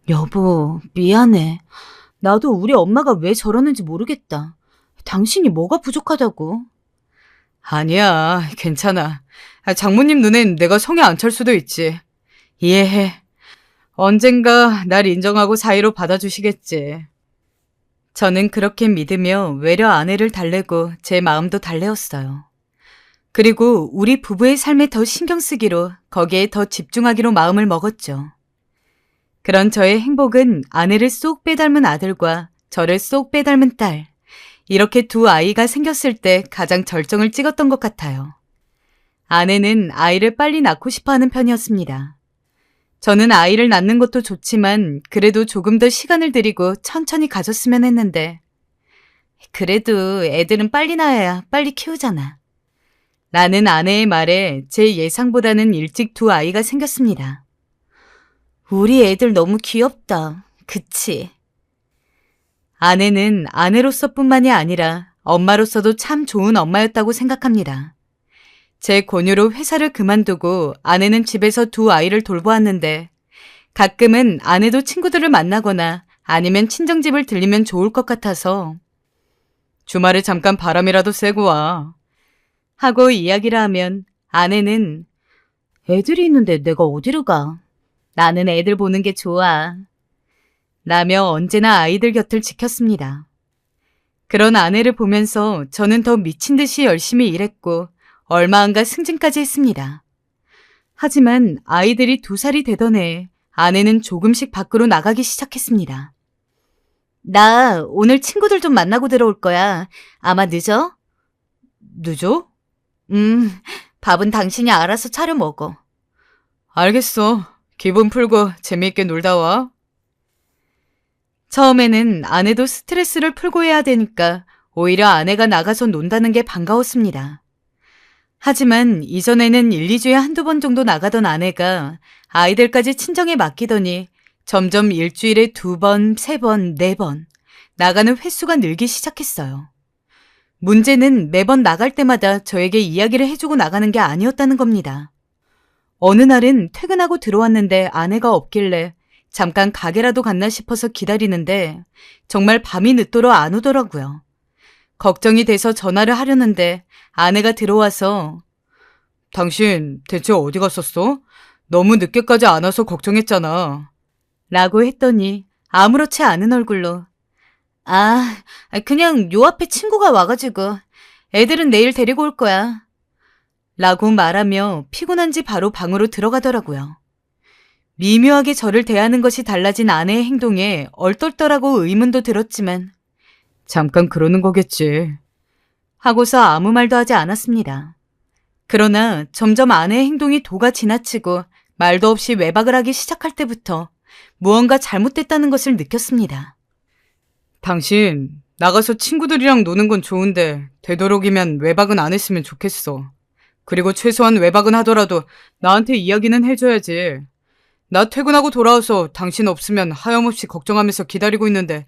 여보, 미안해. 나도 우리 엄마가 왜 저러는지 모르겠다. 당신이 뭐가 부족하다고? 아니야, 괜찮아. 장모님 눈엔 내가 성에 안 찰 수도 있지. 이해해. 언젠가 날 인정하고 사이로 받아주시겠지. 저는 그렇게 믿으며 외려 아내를 달래고 제 마음도 달래었어요. 그리고 우리 부부의 삶에 더 신경 쓰기로 거기에 더 집중하기로 마음을 먹었죠. 그런 저의 행복은 아내를 쏙 빼닮은 아들과 저를 쏙 빼닮은 딸, 이렇게 두 아이가 생겼을 때 가장 절정을 찍었던 것 같아요. 아내는 아이를 빨리 낳고 싶어하는 편이었습니다. 저는 아이를 낳는 것도 좋지만 그래도 조금 더 시간을 들이고 천천히 가졌으면 했는데 그래도 애들은 빨리 낳아야 빨리 키우잖아. 라는 아내의 말에 제 예상보다는 일찍 두 아이가 생겼습니다. 우리 애들 너무 귀엽다. 그치? 아내는 아내로서뿐만이 아니라 엄마로서도 참 좋은 엄마였다고 생각합니다. 제 권유로 회사를 그만두고 아내는 집에서 두 아이를 돌보았는데 가끔은 아내도 친구들을 만나거나 아니면 친정집을 들리면 좋을 것 같아서 주말에 잠깐 바람이라도 쐬고 와 하고 이야기를 하면 아내는 애들이 있는데 내가 어디로 가? 나는 애들 보는 게 좋아. 라며 언제나 아이들 곁을 지켰습니다. 그런 아내를 보면서 저는 더 미친 듯이 열심히 일했고 얼마 안가 승진까지 했습니다. 하지만 아이들이 2살이 되던 해에 아내는 조금씩 밖으로 나가기 시작했습니다. 나 오늘 친구들 좀 만나고 들어올 거야. 아마 늦어? 늦어? 밥은 당신이 알아서 차려 먹어. 알겠어. 기분 풀고 재미있게 놀다 와. 처음에는 아내도 스트레스를 풀고 해야 되니까 오히려 아내가 나가서 논다는 게 반가웠습니다. 하지만 이전에는 1, 2주에 한두 번 정도 나가던 아내가 아이들까지 친정에 맡기더니 점점 일주일에 2번, 3번, 4번 나가는 횟수가 늘기 시작했어요. 문제는 매번 나갈 때마다 저에게 이야기를 해주고 나가는 게 아니었다는 겁니다. 어느 날은 퇴근하고 들어왔는데 아내가 없길래 잠깐 가게라도 갔나 싶어서 기다리는데 정말 밤이 늦도록 안 오더라고요. 걱정이 돼서 전화를 하려는데 아내가 들어와서 당신 대체 어디 갔었어? 너무 늦게까지 안 와서 걱정했잖아. 라고 했더니 아무렇지 않은 얼굴로 그냥 요 앞에 친구가 와가지고 애들은 내일 데리고 올 거야. 라고 말하며 피곤한지 바로 방으로 들어가더라고요. 미묘하게 저를 대하는 것이 달라진 아내의 행동에 얼떨떨하고 의문도 들었지만 잠깐 그러는 거겠지. 하고서 아무 말도 하지 않았습니다. 그러나 점점 아내의 행동이 도가 지나치고 말도 없이 외박을 하기 시작할 때부터 무언가 잘못됐다는 것을 느꼈습니다. 당신 나가서 친구들이랑 노는 건 좋은데 되도록이면 외박은 안 했으면 좋겠어. 그리고 최소한 외박은 하더라도 나한테 이야기는 해줘야지. 나 퇴근하고 돌아와서 당신 없으면 하염없이 걱정하면서 기다리고 있는데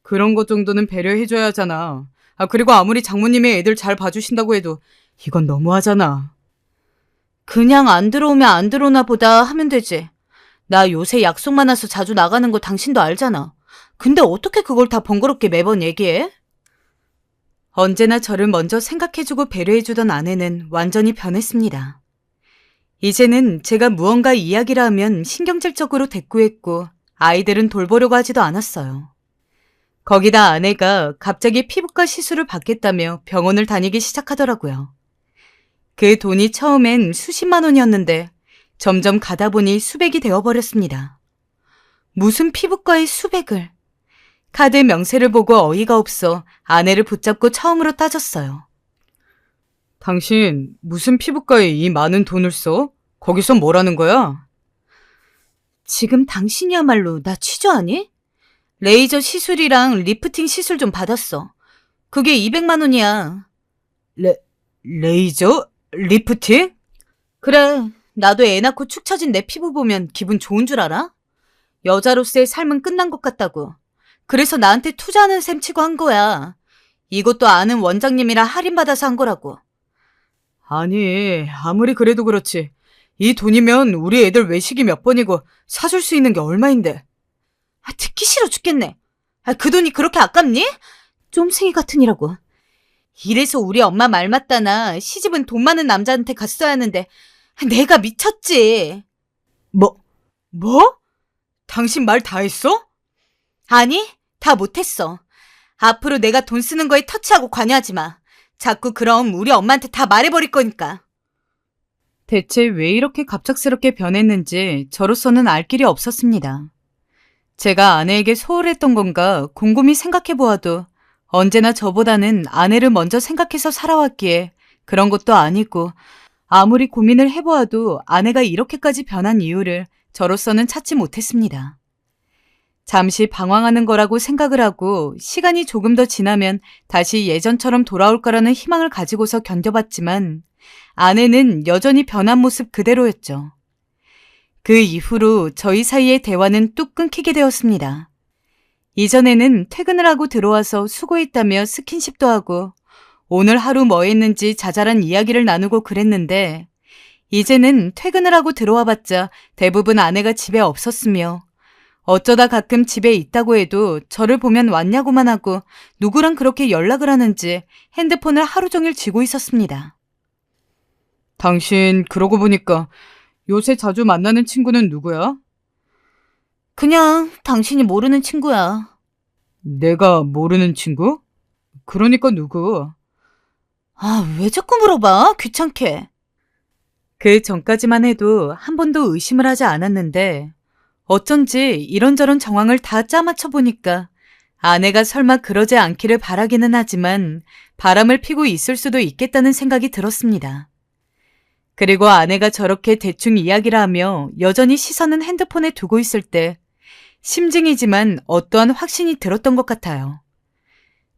그런 것 정도는 배려해줘야 하잖아. 그리고 아무리 장모님이 애들 잘 봐주신다고 해도 이건 너무하잖아. 그냥 안 들어오면 안 들어오나 보다 하면 되지. 나 요새 약속 많아서 자주 나가는 거 당신도 알잖아. 근데 어떻게 그걸 다 번거롭게 매번 얘기해? 언제나 저를 먼저 생각해주고 배려해주던 아내는 완전히 변했습니다. 이제는 제가 무언가 이야기를 하면 신경질적으로 대꾸했고 아이들은 돌보려고 하지도 않았어요. 거기다 아내가 갑자기 피부과 시술을 받겠다며 병원을 다니기 시작하더라고요. 그 돈이 처음엔 수십만 원이었는데 점점 가다 보니 수백이 되어버렸습니다. 무슨 피부과에 수백을. 카드 명세를 보고 어이가 없어 아내를 붙잡고 처음으로 따졌어요. 당신 무슨 피부과에 이 많은 돈을 써? 거기서 뭐라는 거야? 지금 당신이야말로 나 취조하니? 레이저 시술이랑 리프팅 시술 좀 받았어. 그게 200만 원이야. 레이저? 리프팅? 그래, 나도 애 낳고 축 처진 내 피부 보면 기분 좋은 줄 알아? 여자로서의 삶은 끝난 것 같다고. 그래서 나한테 투자하는 셈 치고 한 거야. 이것도 아는 원장님이라 할인받아서 한 거라고. 아니, 아무리 그래도 그렇지. 이 돈이면 우리 애들 외식이 몇 번이고 사줄 수 있는 게 얼마인데. 듣기 싫어 죽겠네. 그 돈이 그렇게 아깝니? 쫌생이 같으니라고. 이래서 우리 엄마 말 맞다나 시집은 돈 많은 남자한테 갔어야 하는데 내가 미쳤지. 뭐? 당신 말 다 했어? 아니, 다 못했어. 앞으로 내가 돈 쓰는 거에 터치하고 관여하지 마. 자꾸 그럼 우리 엄마한테 다 말해버릴 거니까. 대체 왜 이렇게 갑작스럽게 변했는지 저로서는 알 길이 없었습니다. 제가 아내에게 소홀했던 건가 곰곰이 생각해보아도 언제나 저보다는 아내를 먼저 생각해서 살아왔기에 그런 것도 아니고 아무리 고민을 해보아도 아내가 이렇게까지 변한 이유를 저로서는 찾지 못했습니다. 잠시 방황하는 거라고 생각을 하고 시간이 조금 더 지나면 다시 예전처럼 돌아올 거라는 희망을 가지고서 견뎌봤지만 아내는 여전히 변한 모습 그대로였죠. 그 이후로 저희 사이의 대화는 뚝 끊기게 되었습니다. 이전에는 퇴근을 하고 들어와서 수고했다며 스킨십도 하고 오늘 하루 뭐 했는지 자잘한 이야기를 나누고 그랬는데 이제는 퇴근을 하고 들어와봤자 대부분 아내가 집에 없었으며 어쩌다 가끔 집에 있다고 해도 저를 보면 왔냐고만 하고 누구랑 그렇게 연락을 하는지 핸드폰을 하루 종일 쥐고 있었습니다. 당신 그러고 보니까 요새 자주 만나는 친구는 누구야? 그냥 당신이 모르는 친구야. 내가 모르는 친구? 그러니까 누구? 왜 자꾸 물어봐? 귀찮게. 그 전까지만 해도 한 번도 의심을 하지 않았는데 어쩐지 이런저런 정황을 다 짜맞춰 보니까 아내가 설마 그러지 않기를 바라기는 하지만 바람을 피고 있을 수도 있겠다는 생각이 들었습니다. 그리고 아내가 저렇게 대충 이야기를 하며 여전히 시선은 핸드폰에 두고 있을 때 심증이지만 어떠한 확신이 들었던 것 같아요.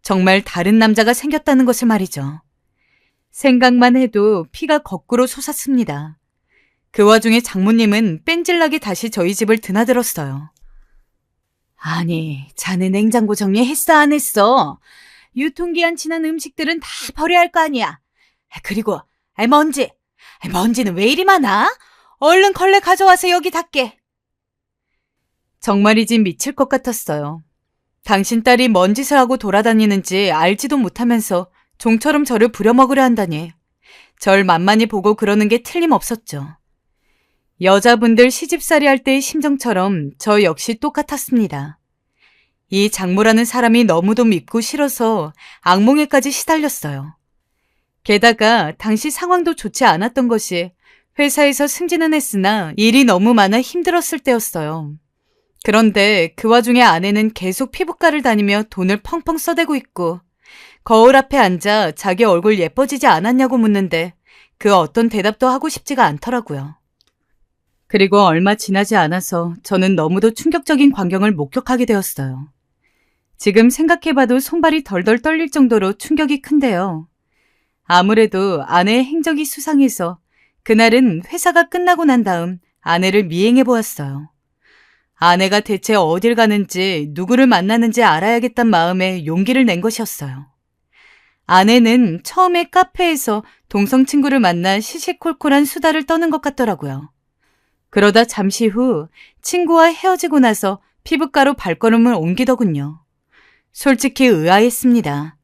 정말 다른 남자가 생겼다는 것을 말이죠. 생각만 해도 피가 거꾸로 솟았습니다. 그 와중에 장모님은 뺀질나게 다시 저희 집을 드나들었어요. 아니, 자네 냉장고 정리했어 안 했어? 유통기한 지난 음식들은 다 버려야 할 거 아니야. 그리고 먼지는 왜 이리 많아? 얼른 걸레 가져와서 여기 닦게. 정말이지 미칠 것 같았어요. 당신 딸이 뭔 짓을 하고 돌아다니는지 알지도 못하면서 종처럼 저를 부려먹으려 한다니. 절 만만히 보고 그러는 게 틀림없었죠. 여자분들 시집살이 할 때의 심정처럼 저 역시 똑같았습니다. 이 장모라는 사람이 너무도 밉고 싫어서 악몽에까지 시달렸어요. 게다가 당시 상황도 좋지 않았던 것이 회사에서 승진은 했으나 일이 너무 많아 힘들었을 때였어요. 그런데 그 와중에 아내는 계속 피부과를 다니며 돈을 펑펑 써대고 있고 거울 앞에 앉아 자기 얼굴 예뻐지지 않았냐고 묻는데 그 어떤 대답도 하고 싶지가 않더라고요. 그리고 얼마 지나지 않아서 저는 너무도 충격적인 광경을 목격하게 되었어요. 지금 생각해봐도 손발이 덜덜 떨릴 정도로 충격이 큰데요. 아무래도 아내의 행적이 수상해서 그날은 회사가 끝나고 난 다음 아내를 미행해 보았어요. 아내가 대체 어딜 가는지 누구를 만나는지 알아야겠다는 마음에 용기를 낸 것이었어요. 아내는 처음에 카페에서 동성 친구를 만나 시시콜콜한 수다를 떠는 것 같더라고요. 그러다 잠시 후 친구와 헤어지고 나서 피부과로 발걸음을 옮기더군요. 솔직히 의아했습니다.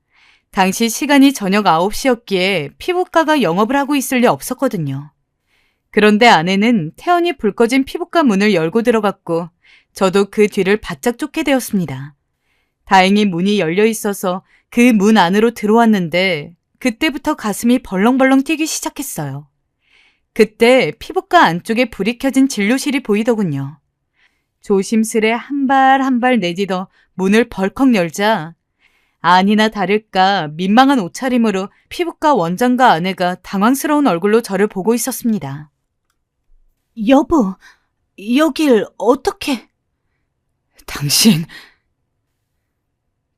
당시 시간이 저녁 9시였기에 피부과가 영업을 하고 있을 리 없었거든요. 그런데 아내는 태연히 불 꺼진 피부과 문을 열고 들어갔고 저도 그 뒤를 바짝 쫓게 되었습니다. 다행히 문이 열려 있어서 그 문 안으로 들어왔는데 그때부터 가슴이 벌렁벌렁 뛰기 시작했어요. 그때 피부과 안쪽에 불이 켜진 진료실이 보이더군요. 조심스레 한 발 한 발 내딛어 문을 벌컥 열자 아니나 다를까 민망한 옷차림으로 피부과 원장과 아내가 당황스러운 얼굴로 저를 보고 있었습니다. 여보, 여길 어떻게... 당신...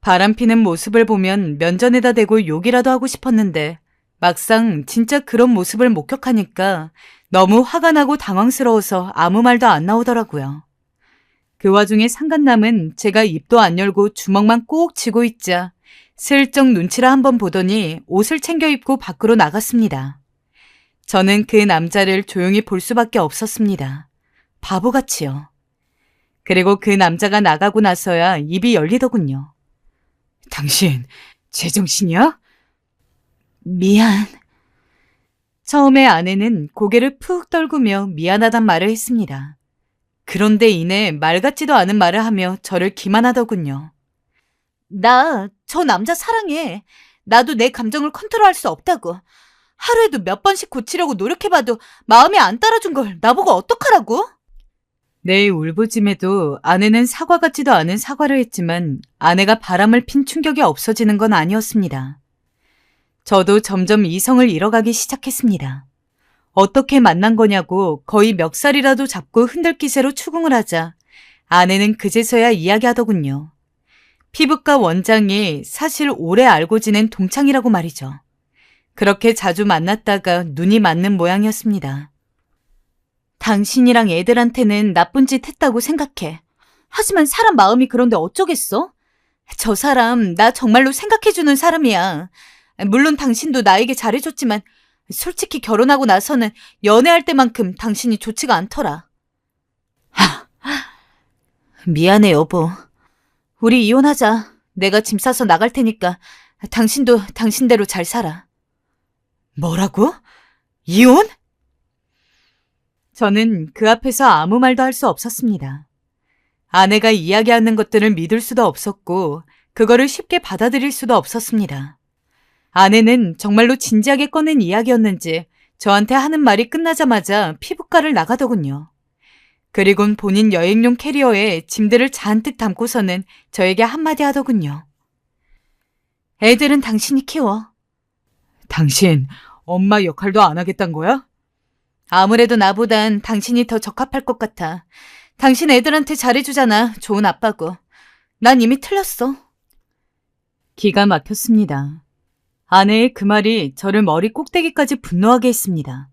바람피는 모습을 보면 면전에다 대고 욕이라도 하고 싶었는데 막상 진짜 그런 모습을 목격하니까 너무 화가 나고 당황스러워서 아무 말도 안 나오더라고요. 그 와중에 상간남은 제가 입도 안 열고 주먹만 꼭 쥐고 있자 슬쩍 눈치를 한번 보더니 옷을 챙겨 입고 밖으로 나갔습니다. 저는 그 남자를 조용히 볼 수밖에 없었습니다. 바보같이요. 그리고 그 남자가 나가고 나서야 입이 열리더군요. 당신 제정신이야? 미안. 처음에 아내는 고개를 푹 떨구며 미안하단 말을 했습니다. 그런데 이내 말 같지도 않은 말을 하며 저를 기만하더군요. 나 저 남자 사랑해. 나도 내 감정을 컨트롤할 수 없다고. 하루에도 몇 번씩 고치려고 노력해봐도 마음이 안 따라준 걸 나보고 어떡하라고? 내 울부짐에도 아내는 사과 같지도 않은 사과를 했지만 아내가 바람을 핀 충격이 없어지는 건 아니었습니다. 저도 점점 이성을 잃어가기 시작했습니다. 어떻게 만난 거냐고 거의 멱살이라도 잡고 흔들기세로 추궁을 하자 아내는 그제서야 이야기하더군요. 피부과 원장이 사실 오래 알고 지낸 동창이라고 말이죠. 그렇게 자주 만났다가 눈이 맞는 모양이었습니다. 당신이랑 애들한테는 나쁜 짓 했다고 생각해. 하지만 사람 마음이 그런데 어쩌겠어? 저 사람 나 정말로 생각해주는 사람이야. 물론 당신도 나에게 잘해줬지만 솔직히 결혼하고 나서는 연애할 때만큼 당신이 좋지가 않더라. 미안해 여보. 우리 이혼하자. 내가 짐 싸서 나갈 테니까 당신도 당신대로 잘 살아. 뭐라고? 이혼? 저는 그 앞에서 아무 말도 할 수 없었습니다. 아내가 이야기하는 것들을 믿을 수도 없었고 그거를 쉽게 받아들일 수도 없었습니다. 아내는 정말로 진지하게 꺼낸 이야기였는지 저한테 하는 말이 끝나자마자 피부과를 나가더군요. 그리곤 본인 여행용 캐리어에 짐들을 잔뜩 담고서는 저에게 한마디 하더군요. 애들은 당신이 키워. 당신 엄마 역할도 안 하겠단 거야? 아무래도 나보단 당신이 더 적합할 것 같아. 당신 애들한테 잘해주잖아. 좋은 아빠고. 난 이미 틀렸어. 기가 막혔습니다. 아내의 그 말이 저를 머리 꼭대기까지 분노하게 했습니다.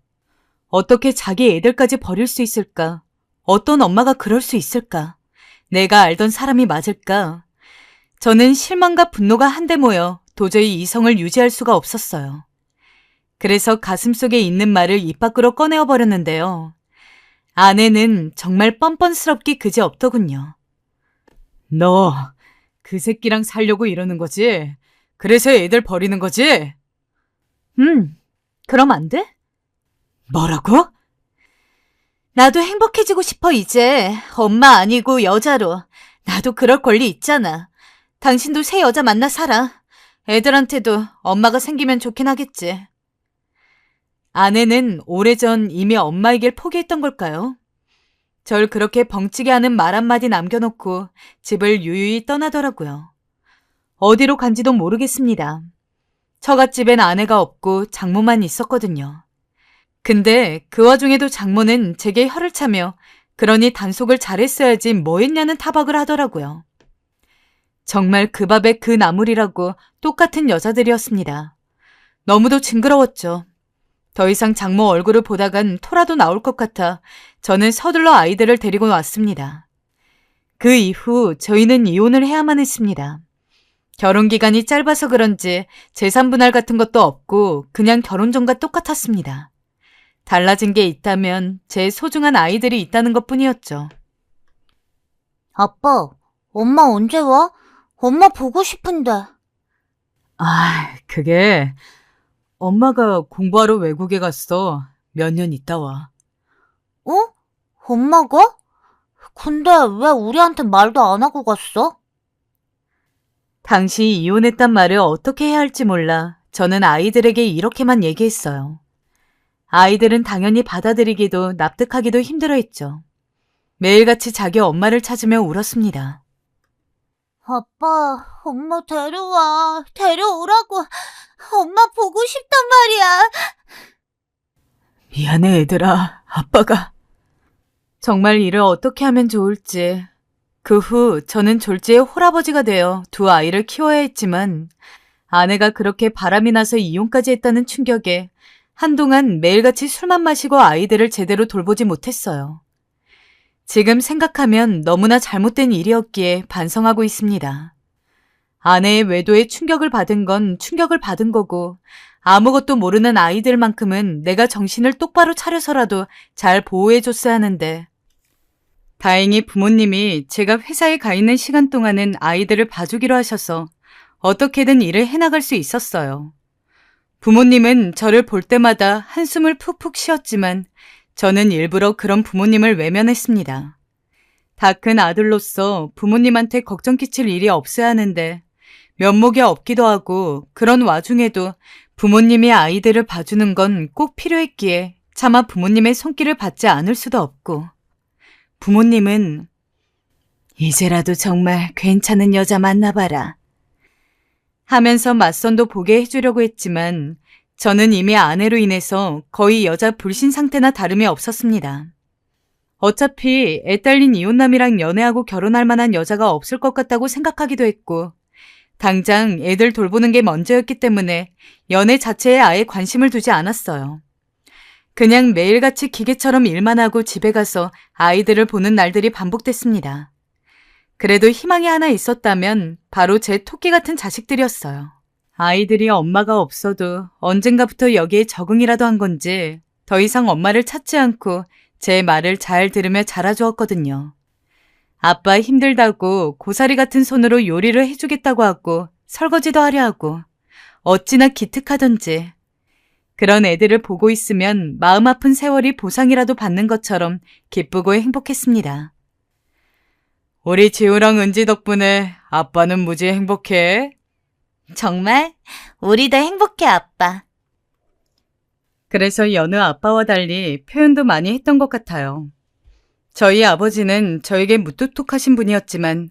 어떻게 자기 애들까지 버릴 수 있을까? 어떤 엄마가 그럴 수 있을까? 내가 알던 사람이 맞을까? 저는 실망과 분노가 한데 모여 도저히 이성을 유지할 수가 없었어요. 그래서 가슴속에 있는 말을 입 밖으로 꺼내어 버렸는데요. 아내는 정말 뻔뻔스럽기 그지없더군요. 너 그 새끼랑 살려고 이러는 거지? 그래서 애들 버리는 거지? 그럼 안 돼? 뭐라고? 나도 행복해지고 싶어 이제. 엄마 아니고 여자로. 나도 그럴 권리 있잖아. 당신도 새 여자 만나 살아. 애들한테도 엄마가 생기면 좋긴 하겠지. 아내는 오래전 이미 엄마의 길 포기했던 걸까요? 절 그렇게 벙찌게 하는 말 한마디 남겨놓고 집을 유유히 떠나더라고요. 어디로 간지도 모르겠습니다. 처갓집엔 아내가 없고 장모만 있었거든요. 근데 그 와중에도 장모는 제게 혀를 차며 그러니 단속을 잘했어야지 뭐 했냐는 타박을 하더라고요. 정말 그 밥에 그 나물이라고 똑같은 여자들이었습니다. 너무도 징그러웠죠. 더 이상 장모 얼굴을 보다간 토라도 나올 것 같아 저는 서둘러 아이들을 데리고 왔습니다. 그 이후 저희는 이혼을 해야만 했습니다. 결혼 기간이 짧아서 그런지 재산 분할 같은 것도 없고 그냥 결혼 전과 똑같았습니다. 달라진 게 있다면 제 소중한 아이들이 있다는 것뿐이었죠. 아빠, 엄마 언제 와? 엄마 보고 싶은데. 그게 엄마가 공부하러 외국에 갔어. 몇 년 있다 와. 어? 엄마가? 근데 왜 우리한테 말도 안 하고 갔어? 당시 이혼했단 말을 어떻게 해야 할지 몰라 저는 아이들에게 이렇게만 얘기했어요. 아이들은 당연히 받아들이기도 납득하기도 힘들어했죠. 매일같이 자기 엄마를 찾으며 울었습니다. 아빠, 엄마 데려와. 데려오라고. 엄마 보고 싶단 말이야. 미안해 얘들아. 아빠가. 정말 이를 어떻게 하면 좋을지. 그 후 저는 졸지의 홀아버지가 되어 두 아이를 키워야 했지만 아내가 그렇게 바람이 나서 이혼까지 했다는 충격에 한동안 매일같이 술만 마시고 아이들을 제대로 돌보지 못했어요. 지금 생각하면 너무나 잘못된 일이었기에 반성하고 있습니다. 아내의 외도에 충격을 받은 건 충격을 받은 거고 아무것도 모르는 아이들만큼은 내가 정신을 똑바로 차려서라도 잘 보호해줬어야 하는데 다행히 부모님이 제가 회사에 가 있는 시간 동안은 아이들을 봐주기로 하셔서 어떻게든 일을 해나갈 수 있었어요. 부모님은 저를 볼 때마다 한숨을 푹푹 쉬었지만 저는 일부러 그런 부모님을 외면했습니다. 다 큰 아들로서 부모님한테 걱정 끼칠 일이 없어야 하는데 면목이 없기도 하고 그런 와중에도 부모님이 아이들을 봐주는 건 꼭 필요했기에 차마 부모님의 손길을 받지 않을 수도 없고 부모님은 이제라도 정말 괜찮은 여자 만나봐라 하면서 맞선도 보게 해주려고 했지만 저는 이미 아내로 인해서 거의 여자 불신 상태나 다름이 없었습니다. 어차피 애 딸린 이혼남이랑 연애하고 결혼할 만한 여자가 없을 것 같다고 생각하기도 했고 당장 애들 돌보는 게 먼저였기 때문에 연애 자체에 아예 관심을 두지 않았어요. 그냥 매일같이 기계처럼 일만 하고 집에 가서 아이들을 보는 날들이 반복됐습니다. 그래도 희망이 하나 있었다면 바로 제 토끼 같은 자식들이었어요. 아이들이 엄마가 없어도 언젠가부터 여기에 적응이라도 한 건지 더 이상 엄마를 찾지 않고 제 말을 잘 들으며 자라주었거든요. 아빠 힘들다고 고사리 같은 손으로 요리를 해주겠다고 하고 설거지도 하려 하고 어찌나 기특하던지 그런 애들을 보고 있으면 마음 아픈 세월이 보상이라도 받는 것처럼 기쁘고 행복했습니다. 우리 지우랑 은지 덕분에 아빠는 무지 행복해. 정말? 우리도 행복해, 아빠. 그래서 여느 아빠와 달리 표현도 많이 했던 것 같아요. 저희 아버지는 저에게 무뚝뚝하신 분이었지만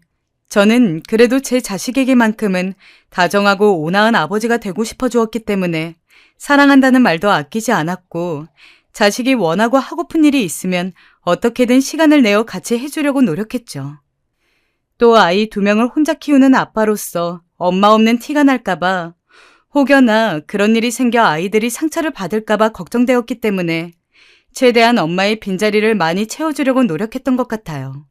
저는 그래도 제 자식에게만큼은 다정하고 온화한 아버지가 되고 싶어 주었기 때문에 사랑한다는 말도 아끼지 않았고 자식이 원하고 하고픈 일이 있으면 어떻게든 시간을 내어 같이 해주려고 노력했죠. 또 아이 2명을 혼자 키우는 아빠로서 엄마 없는 티가 날까봐 혹여나 그런 일이 생겨 아이들이 상처를 받을까봐 걱정되었기 때문에 최대한 엄마의 빈자리를 많이 채워주려고 노력했던 것 같아요.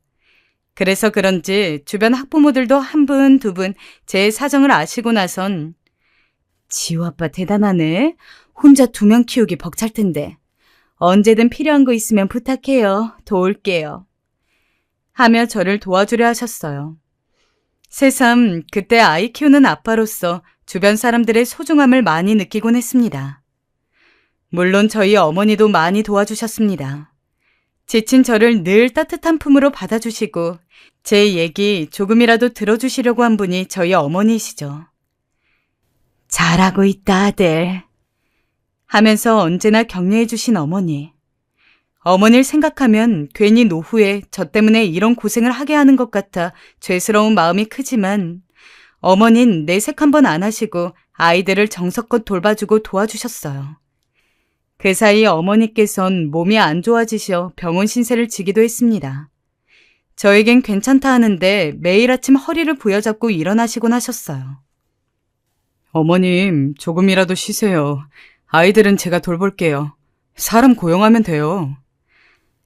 그래서 그런지 주변 학부모들도 한 분, 두 분 제 사정을 아시고 나선 지호 아빠 대단하네. 혼자 2명 키우기 벅찰 텐데. 언제든 필요한 거 있으면 부탁해요. 도울게요. 하며 저를 도와주려 하셨어요. 새삼 그때 아이 키우는 아빠로서 주변 사람들의 소중함을 많이 느끼곤 했습니다. 물론 저희 어머니도 많이 도와주셨습니다. 지친 저를 늘 따뜻한 품으로 받아주시고 제 얘기 조금이라도 들어주시려고 한 분이 저희 어머니이시죠. 잘하고 있다, 아들. 하면서 언제나 격려해 주신 어머니. 어머니를 생각하면 괜히 노후에 저 때문에 이런 고생을 하게 하는 것 같아 죄스러운 마음이 크지만 어머닌 내색 한번 안 하시고 아이들을 정성껏 돌봐주고 도와주셨어요. 그 사이 어머니께선 몸이 안 좋아지셔 병원 신세를 지기도 했습니다. 저에겐 괜찮다 하는데 매일 아침 허리를 부여잡고 일어나시곤 하셨어요. 어머님, 조금이라도 쉬세요. 아이들은 제가 돌볼게요. 사람 고용하면 돼요.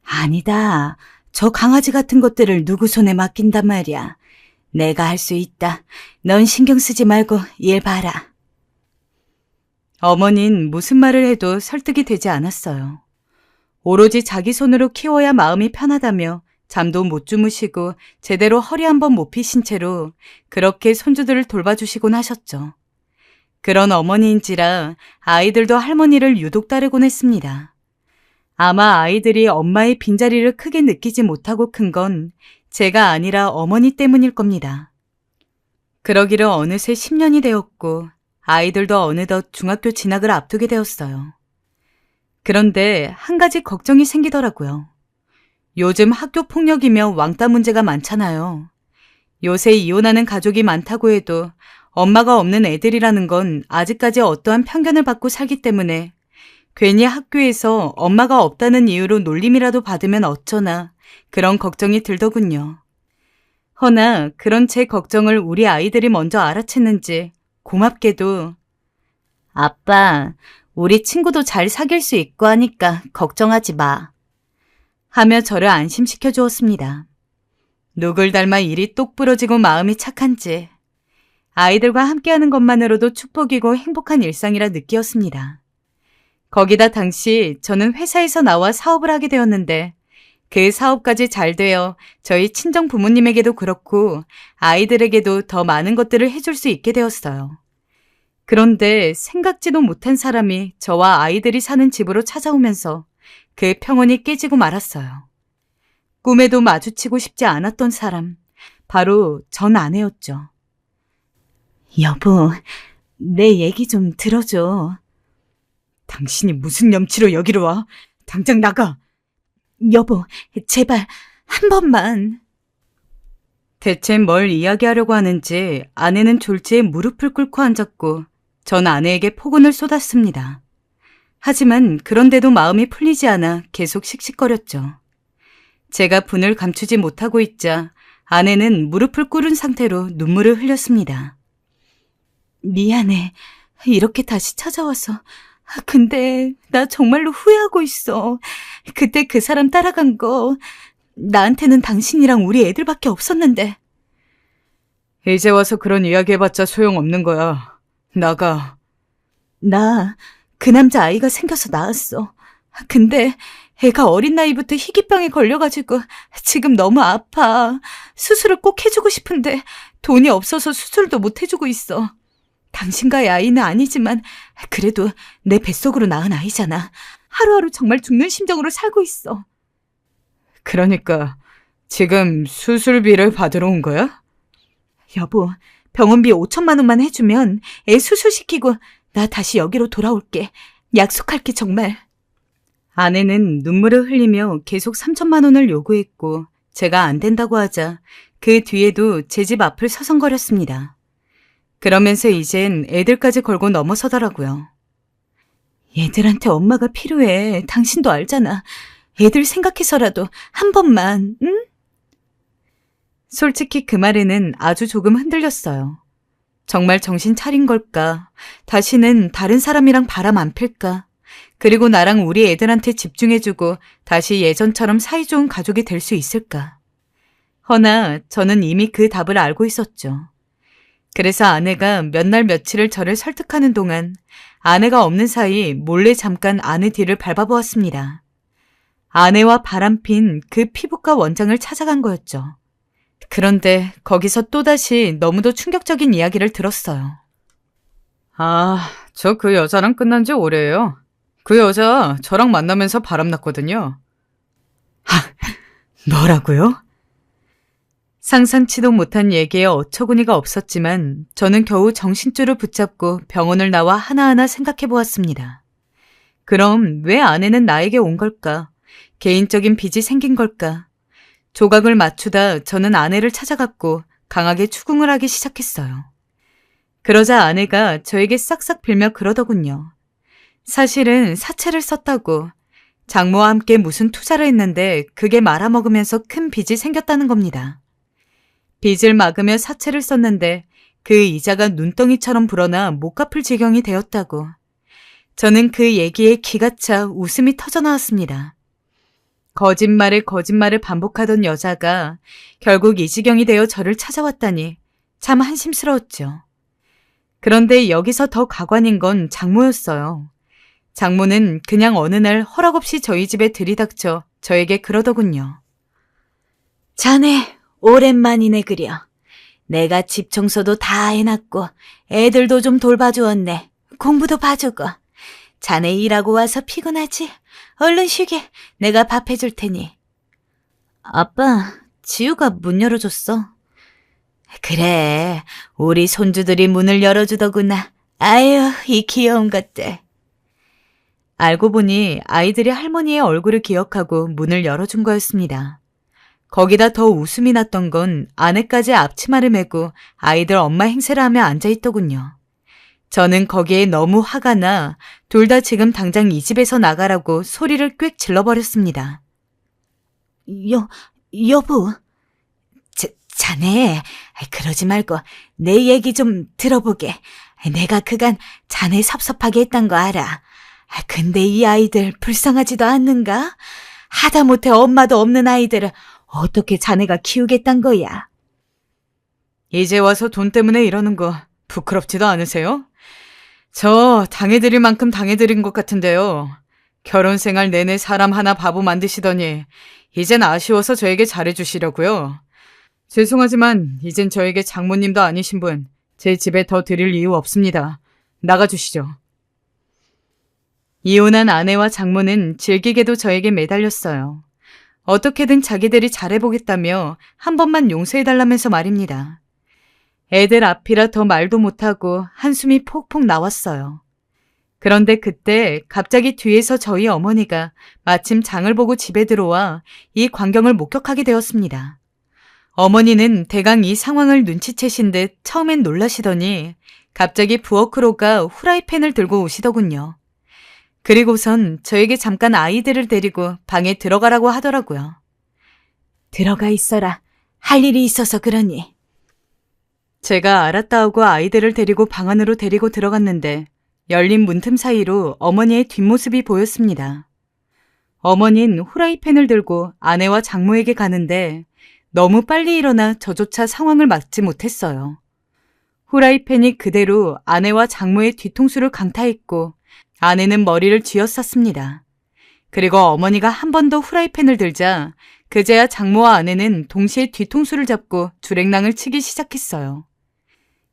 아니다. 저 강아지 같은 것들을 누구 손에 맡긴단 말이야. 내가 할 수 있다. 넌 신경 쓰지 말고 일 봐라. 어머닌 무슨 말을 해도 설득이 되지 않았어요. 오로지 자기 손으로 키워야 마음이 편하다며 잠도 못 주무시고 제대로 허리 한번 못 펴신 채로 그렇게 손주들을 돌봐주시곤 하셨죠. 그런 어머니인지라 아이들도 할머니를 유독 따르곤 했습니다. 아마 아이들이 엄마의 빈자리를 크게 느끼지 못하고 큰 건 제가 아니라 어머니 때문일 겁니다. 그러기를 어느새 10년이 되었고 아이들도 어느덧 중학교 진학을 앞두게 되었어요. 그런데 한 가지 걱정이 생기더라고요. 요즘 학교 폭력이며 왕따 문제가 많잖아요. 요새 이혼하는 가족이 많다고 해도 엄마가 없는 애들이라는 건 아직까지 어떠한 편견을 받고 살기 때문에 괜히 학교에서 엄마가 없다는 이유로 놀림이라도 받으면 어쩌나 그런 걱정이 들더군요. 허나 그런 제 걱정을 우리 아이들이 먼저 알아챘는지 고맙게도 아빠, 우리 친구도 잘 사귈 수 있고 하니까 걱정하지 마. 하며 저를 안심시켜 주었습니다. 누굴 닮아 일이 똑 부러지고 마음이 착한지 아이들과 함께하는 것만으로도 축복이고 행복한 일상이라 느끼었습니다. 거기다 당시 저는 회사에서 나와 사업을 하게 되었는데 그 사업까지 잘 되어 저희 친정 부모님에게도 그렇고 아이들에게도 더 많은 것들을 해줄 수 있게 되었어요. 그런데 생각지도 못한 사람이 저와 아이들이 사는 집으로 찾아오면서 그 평온이 깨지고 말았어요. 꿈에도 마주치고 싶지 않았던 사람, 바로 전 아내였죠. 여보, 내 얘기 좀 들어줘. 당신이 무슨 염치로 여기로 와? 당장 나가. 여보, 제발 한 번만. 대체 뭘 이야기하려고 하는지 아내는 졸지에 무릎을 꿇고 앉았고 전 아내에게 폭언을 쏟았습니다. 하지만 그런데도 마음이 풀리지 않아 계속 씩씩거렸죠. 제가 분을 감추지 못하고 있자 아내는 무릎을 꿇은 상태로 눈물을 흘렸습니다. 미안해. 이렇게 다시 찾아와서. 근데 나 정말로 후회하고 있어. 그때 그 사람 따라간 거 나한테는 당신이랑 우리 애들밖에 없었는데. 이제 와서 그런 이야기 해봤자 소용없는 거야. 나가. 나 그 남자 아이가 생겨서 낳았어. 근데 애가 어린 나이부터 희귀병에 걸려가지고 지금 너무 아파. 수술을 꼭 해주고 싶은데 돈이 없어서 수술도 못 해주고 있어. 당신과의 아이는 아니지만 그래도 내 뱃속으로 낳은 아이잖아. 하루하루 정말 죽는 심정으로 살고 있어. 그러니까 지금 수술비를 받으러 온 거야? 여보, 병원비 5천만 원만 해주면 애 수술시키고 나 다시 여기로 돌아올게. 약속할게 정말. 아내는 눈물을 흘리며 계속 3천만 원을 요구했고 제가 안 된다고 하자 그 뒤에도 제 집 앞을 서성거렸습니다. 그러면서 이젠 애들까지 걸고 넘어서더라고요. 얘들한테 엄마가 필요해. 당신도 알잖아. 애들 생각해서라도 한 번만, 응? 솔직히 그 말에는 아주 조금 흔들렸어요. 정말 정신 차린 걸까? 다시는 다른 사람이랑 바람 안 필까? 그리고 나랑 우리 애들한테 집중해주고 다시 예전처럼 사이좋은 가족이 될 수 있을까? 허나 저는 이미 그 답을 알고 있었죠. 그래서 아내가 몇 날 며칠을 저를 설득하는 동안 아내가 없는 사이 몰래 잠깐 아내 뒤를 밟아보았습니다. 아내와 바람핀 그 피부과 원장을 찾아간 거였죠. 그런데 거기서 또다시 너무도 충격적인 이야기를 들었어요. 아, 저 그 여자랑 끝난 지 오래예요. 그 여자 저랑 만나면서 바람났거든요. 뭐라고요? 상상치도 못한 얘기에 어처구니가 없었지만 저는 겨우 정신줄을 붙잡고 병원을 나와 하나하나 생각해 보았습니다. 그럼 왜 아내는 나에게 온 걸까? 개인적인 빚이 생긴 걸까? 조각을 맞추다 저는 아내를 찾아갔고 강하게 추궁을 하기 시작했어요. 그러자 아내가 저에게 싹싹 빌며 그러더군요. 사실은 사채를 썼다고. 장모와 함께 무슨 투자를 했는데 그게 말아먹으면서 큰 빚이 생겼다는 겁니다. 빚을 막으며 사채를 썼는데 그 이자가 눈덩이처럼 불어나 못 갚을 지경이 되었다고. 저는 그 얘기에 기가 차 웃음이 터져나왔습니다. 거짓말에 거짓말을 반복하던 여자가 결국 이 지경이 되어 저를 찾아왔다니 참 한심스러웠죠. 그런데 여기서 더 가관인 건 장모였어요. 장모는 그냥 어느 날 허락 없이 저희 집에 들이닥쳐 저에게 그러더군요. 자네 오랜만이네 그려. 내가 집 청소도 다 해놨고 애들도 좀 돌봐주었네. 공부도 봐주고. 자네 일하고 와서 피곤하지? 얼른 쉬게. 내가 밥 해줄 테니. 아빠, 지우가 문 열어줬어. 그래, 우리 손주들이 문을 열어주더구나. 아유, 이 귀여운 것들. 알고 보니 아이들이 할머니의 얼굴을 기억하고 문을 열어준 거였습니다. 거기다 더 웃음이 났던 건 아내까지 앞치마를 메고 아이들 엄마 행세를 하며 앉아있더군요. 저는 거기에 너무 화가 나 둘 다 지금 당장 이 집에서 나가라고 소리를 꽥 질러버렸습니다. 여보. 자네, 그러지 말고 내 얘기 좀 들어보게. 내가 그간 자네 섭섭하게 했단 거 알아. 근데 이 아이들 불쌍하지도 않는가? 하다못해 엄마도 없는 아이들을 어떻게 자네가 키우겠단 거야? 이제 와서 돈 때문에 이러는 거 부끄럽지도 않으세요? 저 당해드릴 만큼 당해드린 것 같은데요. 결혼 생활 내내 사람 하나 바보 만드시더니 이젠 아쉬워서 저에게 잘해주시려고요. 죄송하지만 이젠 저에게 장모님도 아니신 분 제 집에 더 드릴 이유 없습니다. 나가주시죠. 이혼한 아내와 장모는 질기게도 저에게 매달렸어요. 어떻게든 자기들이 잘해보겠다며 한 번만 용서해달라면서 말입니다. 애들 앞이라 더 말도 못하고 한숨이 폭폭 나왔어요. 그런데 그때 갑자기 뒤에서 저희 어머니가 마침 장을 보고 집에 들어와 이 광경을 목격하게 되었습니다. 어머니는 대강 이 상황을 눈치채신 듯 처음엔 놀라시더니 갑자기 부엌으로 가 후라이팬을 들고 오시더군요. 그리고선 저에게 잠깐 아이들을 데리고 방에 들어가라고 하더라고요. 들어가 있어라. 할 일이 있어서 그러니. 제가 알았다 하고 아이들을 데리고 방 안으로 데리고 들어갔는데 열린 문틈 사이로 어머니의 뒷모습이 보였습니다. 어머니는 후라이팬을 들고 아내와 장모에게 가는데 너무 빨리 일어나 저조차 상황을 막지 못했어요. 후라이팬이 그대로 아내와 장모의 뒤통수를 강타했고 아내는 머리를 쥐어쌌습니다. 그리고 어머니가 한 번 더 후라이팬을 들자 그제야 장모와 아내는 동시에 뒤통수를 잡고 주랭랑을 치기 시작했어요.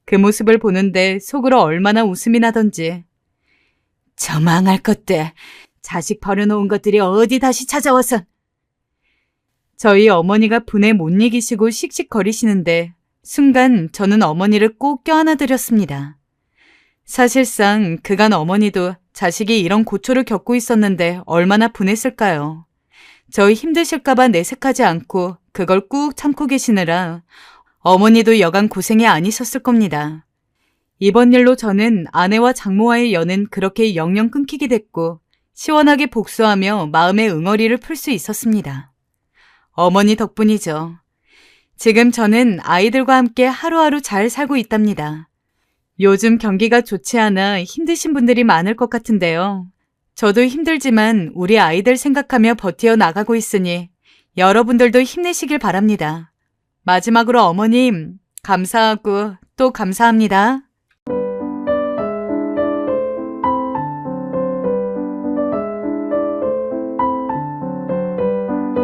그 모습을 보는데 속으로 얼마나 웃음이 나던지. 저 망할 것들, 자식 버려놓은 것들이 어디 다시 찾아와서. 저희 어머니가 분에 못 이기시고 씩씩거리시는데 순간 저는 어머니를 꼭 껴안아드렸습니다. 사실상 그간 어머니도 자식이 이런 고초를 겪고 있었는데 얼마나 분했을까요? 저희 힘드실까봐 내색하지 않고 그걸 꾹 참고 계시느라 어머니도 여간 고생이 아니셨을 겁니다. 이번 일로 저는 아내와 장모와의 연은 그렇게 영영 끊기게 됐고 시원하게 복수하며 마음의 응어리를 풀 수 있었습니다. 어머니 덕분이죠. 지금 저는 아이들과 함께 하루하루 잘 살고 있답니다. 요즘 경기가 좋지 않아 힘드신 분들이 많을 것 같은데요. 저도 힘들지만 우리 아이들 생각하며 버티어 나가고 있으니 여러분들도 힘내시길 바랍니다. 마지막으로 어머님, 감사하고 또 감사합니다.